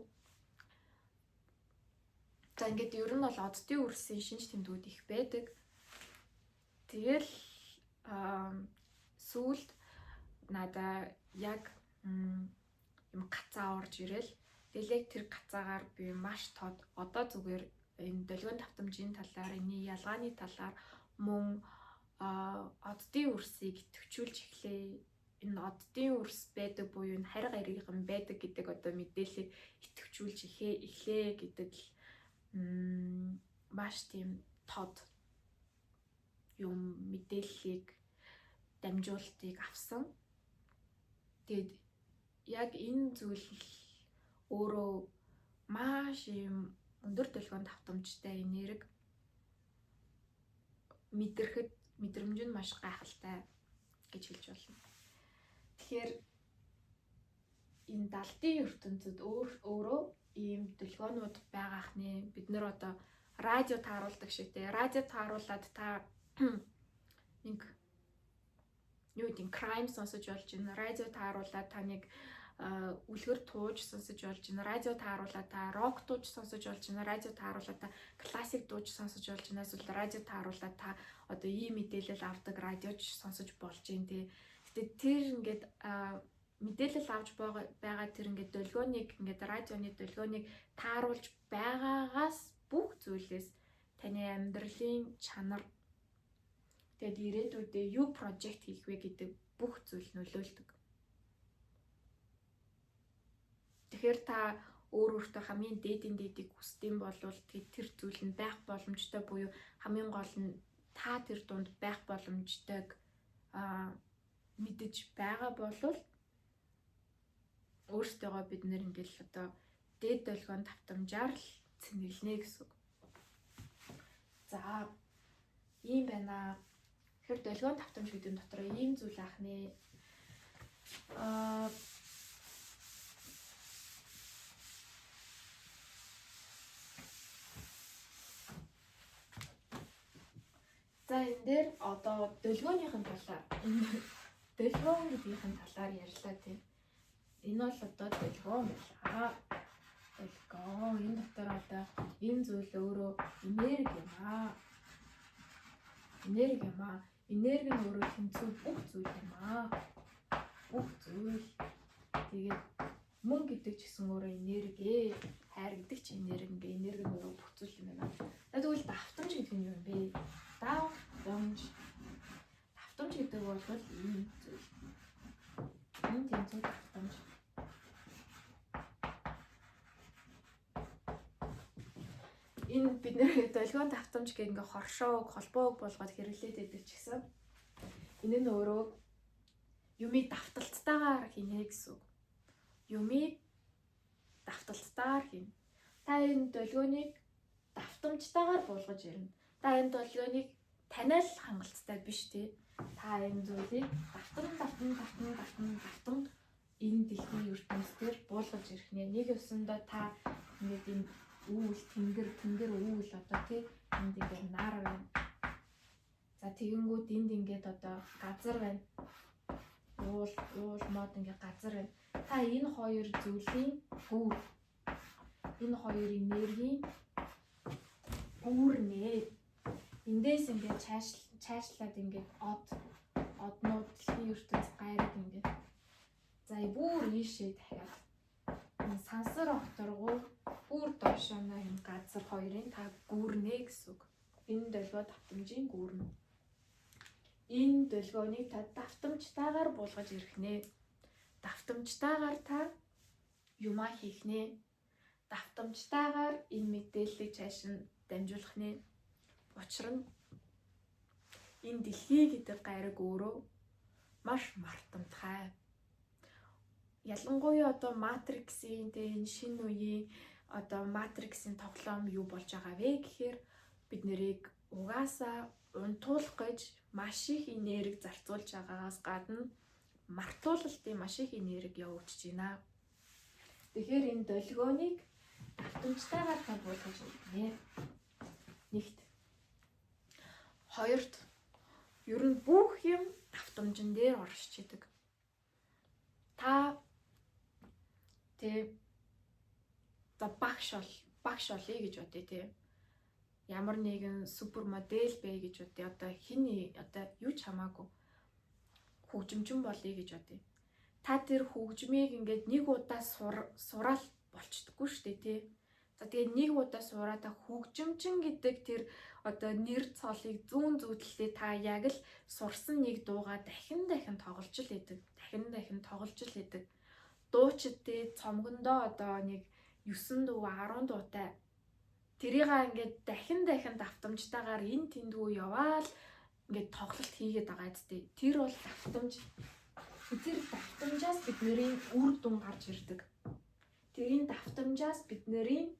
A: За ингээд ер нь бол оддын үрсийн шинж тэмдгүүд их байдаг. Тэгэл сүүлд надаа яг юм гацаа орж ирэл. Тэгэл яг тэр гацаагаар би маш тод одоо зүгээр энэ долгион давтамжийн талаар, энэ ялгааны талаар мөн оддын үрсийг төвчүүлж эхлэе. Энэ оддын үрс байдаг буюу энэ хариг ариган байдаг гэдэг одоо мэдээллийг итгэвчүүлж эхлэе гэдэг л маш тийм тод юм мэдээллийг дамжуултыг авсан. Тэгэд яг энэ зүйл өөрөө маш юм өндөр долгион давтамжтай энерги мэдрэхэд мэдрэмж нь маш гайхалтай гэж хэлж болно. Тэгэхээр энэ далдын ертөнцид өөрөө ийм долгионууд байгаахны бид нар одоо радио тааруулдаг шиг те радио тааруулаад та нэг юу гэдэг crime сонсож болж байна. Радио тааруулаад та нэг үлгэр тууж сонсож болж байна. Радио тааруулаад та рок тууж сонсож болж байна. Радио тааруулаад та классик тууж сонсож болж байна. Эсвэл радио тааруулаад та одоо ийм мэдээлэл авдаг радиоч сонсож болж байна те. Гэтэ тэр ингээд мэдээлэл авч байгаа тэр ингээд долгионыг ингээд радионы долгионыг тааруулж байгаагаас бүх зүйлээс таны амьдралын чанар тэгээд ирээдүйдээ юу прожект хийх вэ гэдэг бүх зүйл нөлөөлдөг. Тэгэхээр та өөртөө хамгийн дээдийг хүсдэм болвол тэр зүйл нь байх боломжтой буюу хамгийн гол нь та тэр дунд байх боломжтойг мэдэж байгаа болвол өөртөөгөө бид нэр ингээл одоо дээд долгион давтамжаар л цэнэглэнэ гэсэн үг. За ийм байна. Тэгэхээр долгион давтамж гэдэг дотор ийм зүйл ах нэ. За энэ дээр одоо долгионийхэн талаар долгион гэдгийнхэн талаар ярьлаа тийм. Энэ бол одоо долгион байлаа. Долгион энэ дотор одоо энэ зүйл өөрөө энерги юм аа. Энерги юм аа. Энерги нь өөрөө тэнцүү бүх зүйл юм аа. Бүх зүйл. Тэгээд мөн гэдэг ч гэсэн өөрөө энерги. Хайр гэдэг ч энерги нь өөрөө бүх зүйл юм байна. Тэгвэл давтамж гэдэг нь юу юм бэ? Давтамж гэдэг бол энэ зүйл. Энэ тэнцүү давтамж. Энэ бид нэр долгион давтамж гэх ингээ хоршоог, холбоог болгоод хэрэглээд байдаг ч гэсэн энэ нь өөрөө юмыг давталтайгаар хийнэ гэсэн үг. Юмыг давталтайгаар хийнэ. Та энэ долгионыг давтамжтайгаар буулгаж ирнэ. Та энэ долгионыг таниал хангалттай биш тий. Та энэ зүйлийг давтам энэ дэлхийн ертөнцийн буулгаж ирэх нэ. Нэг ёсондоо та ингээд энэ үүл тэнгэр үүл одоо тий энд ингээд нар байна. За тэгэнгүүт энд ингээд одоо газар байна. Уул мод ингээд газар байна. Та энэ хоёр зүйлийн гүүр энэ хоёр энергийн гүүрнээ. Эндээс ингээд цаашлаад ингээд однууд дэлхийн ертөнц гайраад ингээд за бүр ийшээ дахиад энэ сансар окторгуу бүр доошооноо энэ газар хоёрын та гүүрнэ гэсэн үг. Энэ долгио давтамжийн гүүрнэ. Энэ долгионыг та давтамжтайгаар буулгаж ирэх нэ. Давтамжтайгаар та юмаа хийх нэ. Давтамжтайгаар энэ мэдээллийг цааш нь дамжуулах нэ. Учир нь энэ дэлхий гэдэг гайраг өөрөө маш мартамтгай. Ялангуяа одоо матриксийн энэ шинэ үеийн одоо матриксийн тоглоом юу болж байгаа вэ гэхээр бид нэрийг угаасаа унтуулах гэж маш их энерги зарцуулж байгаагаас гадна мартуулалтын маш их энерги явуулж байна. Тэгэхээр энэ долгионыг давтамжтайгаар та буулгаж ирнэ. Нэгт. Хоёрт ер нь бүх юм давтамжин дээр оршиж идэг. Та багш олъё гэж бодъё тий. Ямар нэгэн супер модель бай гэж бодъё. Одоо хиний одоо юу ч хамаагүй хөгжимчин болъё гэж бодъё. Та тэр хөгжмийг ингээд нэг удаа сураал болчдоггүй шүү дээ тий. За тэгээ нэг удаа сураад та хөгжимчин гэдэг тэр одоо нэр цолыг зүүн зүүдлээ та яг л сурсан нэг дуугаа дахин тоглож л идэг. Дахин тоглож л идэг. Дуучид тий цомгондоо одоо нэг 9 дуу 10 дуутай тэрийг ингээд дахин давтамжтайгаар энэ тэндгүү яваал ингээд тоглолт хийгээд байгаа зү. Тэр бол давтамж. Тэр давтамжаас бидний үр дүн гарч ирдэг. Тэрийн давтамжаас бидний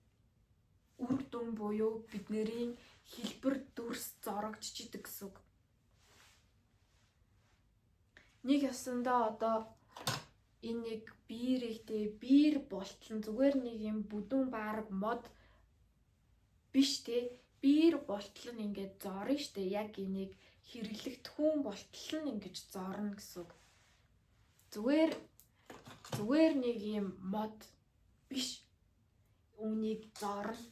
A: үр дүн буюу бидний хэлбэр дүрс зорогдож идэг гэсэн үг. Нэг ёсондоо одоо энэ нэг биер болтлон зүгээр нэг юм бүдүүн баараг мод биш те. Биер болтол нь ингээд зорно штэ. Яг энийг хэрэглэгдэхүүн болтол нь ингэж зорно гэсэн үг. Зүгээр нэг юм мод биш. Үүнийг зорно.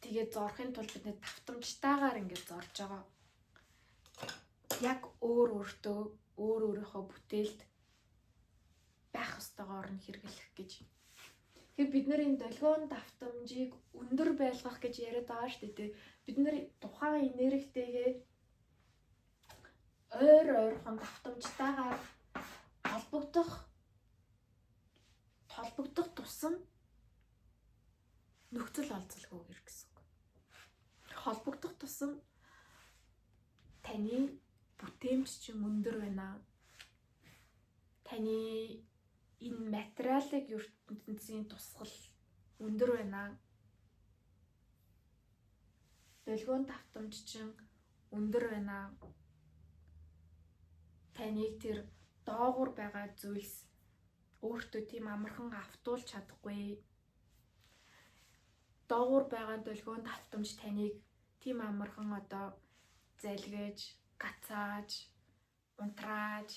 A: Тэгээд зорохын тулд бид давтамжтайгаар ингэж зорж байгаа. Яг өөрийнхөө бүтээлд байх ёстойгоор нь хэрэглэх гэж. Тэгэхээр бид нэр энэ долгион давтамжийг өндөр байлгах гэж яриад байгаа шүү дээ. Бид нэр тухайн энергитэйгээ ойрхон давтамжтайгаар холбогдох тусам нөхцөл олзолгүй гэр гэсэн үг. Холбогдох тусам таны бүтээмж чинь өндөр байна. Таны энэ материалын ертөнцийн тусгал өндөр байна. Долгион давтамж чинь өндөр байна. Таныг тэр доогуур байгаа зүйлс өөртөө тийм амархан автуулж чадахгүй. Доогуур байгаа долгион давтамж таныг тийм амархан одоо залгиж, гацааж, унтрааж,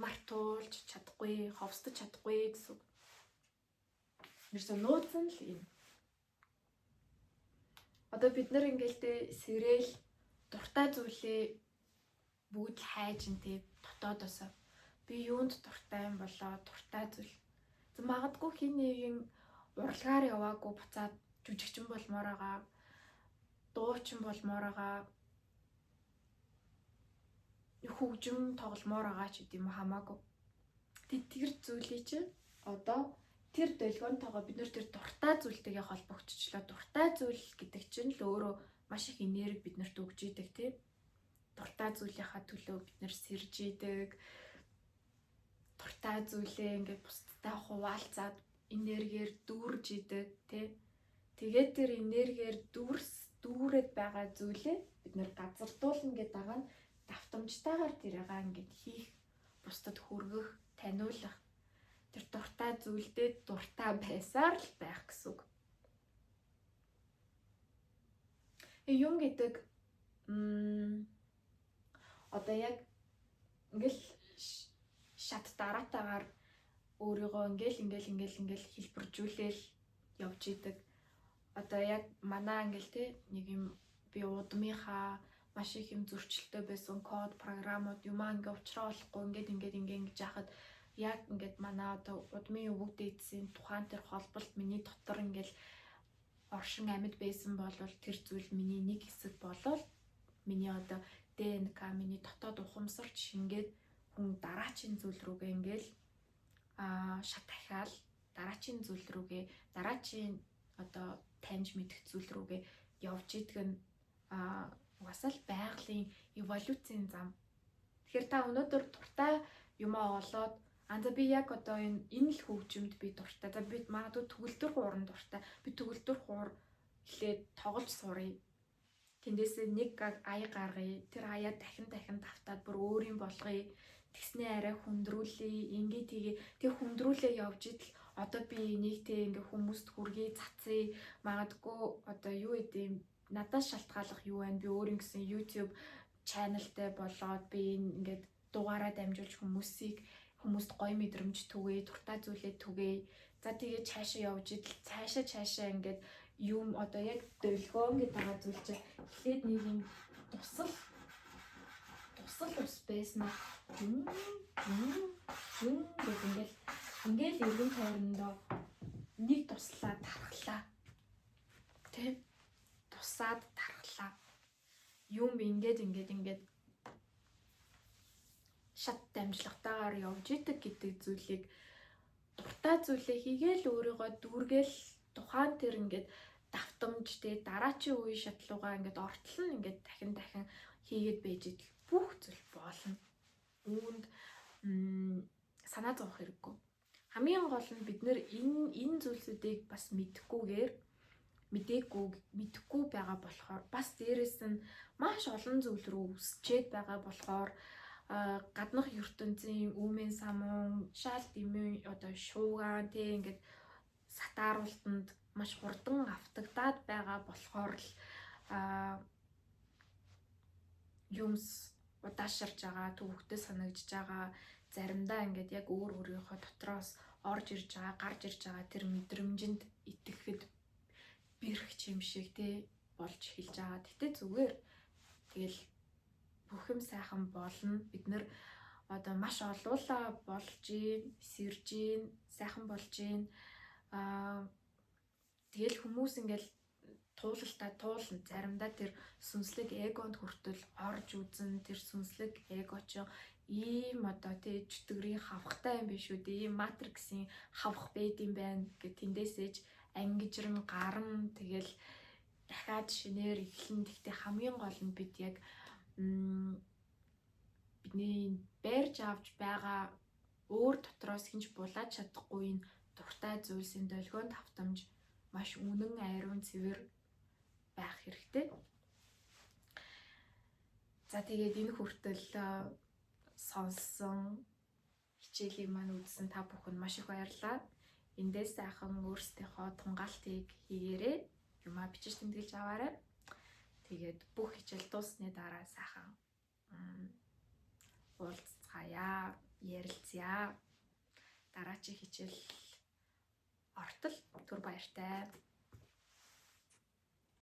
A: мартуулж чадахгүй, ховсдож чадахгүй гэсэн. Ерөөсөө нууц нь л юм. Одоо бид нар ингээл сэрэл дуртай зүйлээ бүгд л хайж нэ дотоодосоо. Би юунд дуртай юм болоо, дуртай зүйл. Магадгүй хин нэгэн урлагаар яваагүй буцаад жүжигчин болмоор байгаа, дуучин болмоор байгаа, хөгжим тогломоор байгаа ч гэдэм юм хамаагүй. Тэр зүйлийг чинь одоо тэр долгионтойгоо бид нэр тэр дуртай зүйлтэйгээ холбогдчихлоо. Дуртай зүйл гэдэг чинь л өөрөө маш их энерги биднэрт өгж идэг тийм. Дуртай зүйлийнхаа төлөө бид нэр сэрж идэг. Дуртай зүйлээ ингээд бусдтай хуваалцаад энергиэр дүүрж идэг тийм. Тэгээд тэр энергиэр дүүрээд байгаа зүйлээ бид нэр газардуулна гэдэг байгаа нь давтамжтайгаар тэрийгээ ингээд хийх, бусдад хүргэх, таниулах. Тэр дуртай зүйлдээ дуртай байсаар л байх гэсэн үг. Юм гэдэг одоо яг ингээл шат дараатаагаар өөрийгөө ингээл хэлбэржүүлээл явж идэг. Одоо яг манай ингээл нэг юм би удмынхаа маш их юм зөрчилтэй байсан код програмууд юмаа ингээ уучраа болохгүй ингээд яахад яг ингээд манай одоо удмын өвөг дээдсийн тухайн тэр холболт миний дотор ингээл оршин амьд байсан бол тэр зүйл миний нэг хэсэг болол миний одоо ДНК миний дотоод ухамсарч шингээд хүн дараачийн зүйл рүүгээ ингээл шат дахиал дараачийн зүйл рүүгээ дараачийн одоо таньж мэдэх зүйл рүүгээ явж идэг нь угасаал байгалийн эволюцийн зам. Тэгэхээр та өнөөдөр дуртай юмаа олоод за би яг одоо энэ л хөгжимд би дуртай. За би магадгүй төгөлдөр хууранд дуртай. Би төгөлдөр хуур эхлээд тоглож сурыг. Тэндээсээ нэг ая гаргая. Тэр аяа дахин давтаад бүр өөрийн болгоё. Тэгснээ арай хүндрүүлээ. Ингээ тгий. Тэг хүндрүүлээ явж идэл одоо би энийг ингээ хүмүүст хүргэе, цацъя. Магадгүй одоо юу гэдэм надаас шалтгааллах юу байна? Би өөрийн гэсэн YouTube channelтай болоод би ингээд дугаараа дамжуулж хүмүүст гоё мэдрэмж түгээе, дуртай зүйлээ түгээе. За тэгээ цаашаа явж идэл цаашаа ингээд юм одоо яг долгион гэдэг байгаа зүйл чинь эхлээд нэг юм тусал ус байсан аа. Ингээд эргэн тойрондоо нэг туслаа тархлаа. Тэ? Тусаад тархлаа. Юм ингээд шат дамжлагтайгаар явж идэг гэдэг зүйлийг дуртай зүйлээ хийгээл өөрийгөө дүүргээл тухайн тэр ингээд давтамж тэ дараачийн үе шатлуугаа ингээд ортол нь ингээд дахин хийгээд байж идэл бүх зүйл болно. Үүнд санаа зовох хэрэггүй. Хамгийн гол нь бид нэр энэ зүйлсүүдийг бас мэдхгүй байгаа болохоор бас дээрэс нь маш олон зүйл рүү өсчээд байгаа болохоор гаднах ертөнцийн үүмэн самун шал дэмэн одоо шуугаан тэ ингээд сатааруултанд маш хурдан автагдаад байгаа болохоор л юмс удаашрж байгаа, төвөгтэй санагдж байгаа, заримдаа ингээд яг өөрийнхөө дотроос орж ирж байгаа, гарч ирж байгаа тэр мэдрэмжинд итгэхэд бэрх юм шиг тий болж эхэлж байгаа. Гэтэ зүгээр тэгэл бүх юм сайхан болно. Бид нэр одоо маш олуулаа болж гин, сэрж гин, сайхан болж гин. Тэгэл хүмүүс ингээл туулалтаа туулна. Заримдаа тэр сүнслэг эгонд хүртэл орж үзэн тэр сүнслэг эго ч ийм одоо тий чөтгөрийн хавхтай юм биш үү? Ийм матриксийн хавх байд юм байна гэх тэндээсэж ангижрын гарна. Тэгэл дахиад шинээр эхлэн. Гэхдээ хамгийн гол нь бид яг бидний байрж авч байгаа өөр дотроос хинч булаад чадахгүй энэ дуртай зүйлсийн долгион давтамж маш үнэн айрын цэвэр байх хэрэгтэй. За тэгээд энэ хүртэл сонссон хичээлийг маань үзсэн та бүхэнд маш их баярлалаа. Эндээс сайхан өөрсдийнхөө тунгаалтыг хийгээрэй. Юмаа бичиж тэмдэглэж аваарай. Тэгээд бүх хичээл дуусны дараа сайхан уулзцаая, ярилцъя. Дараагийн хичээл ортол түр баяртай.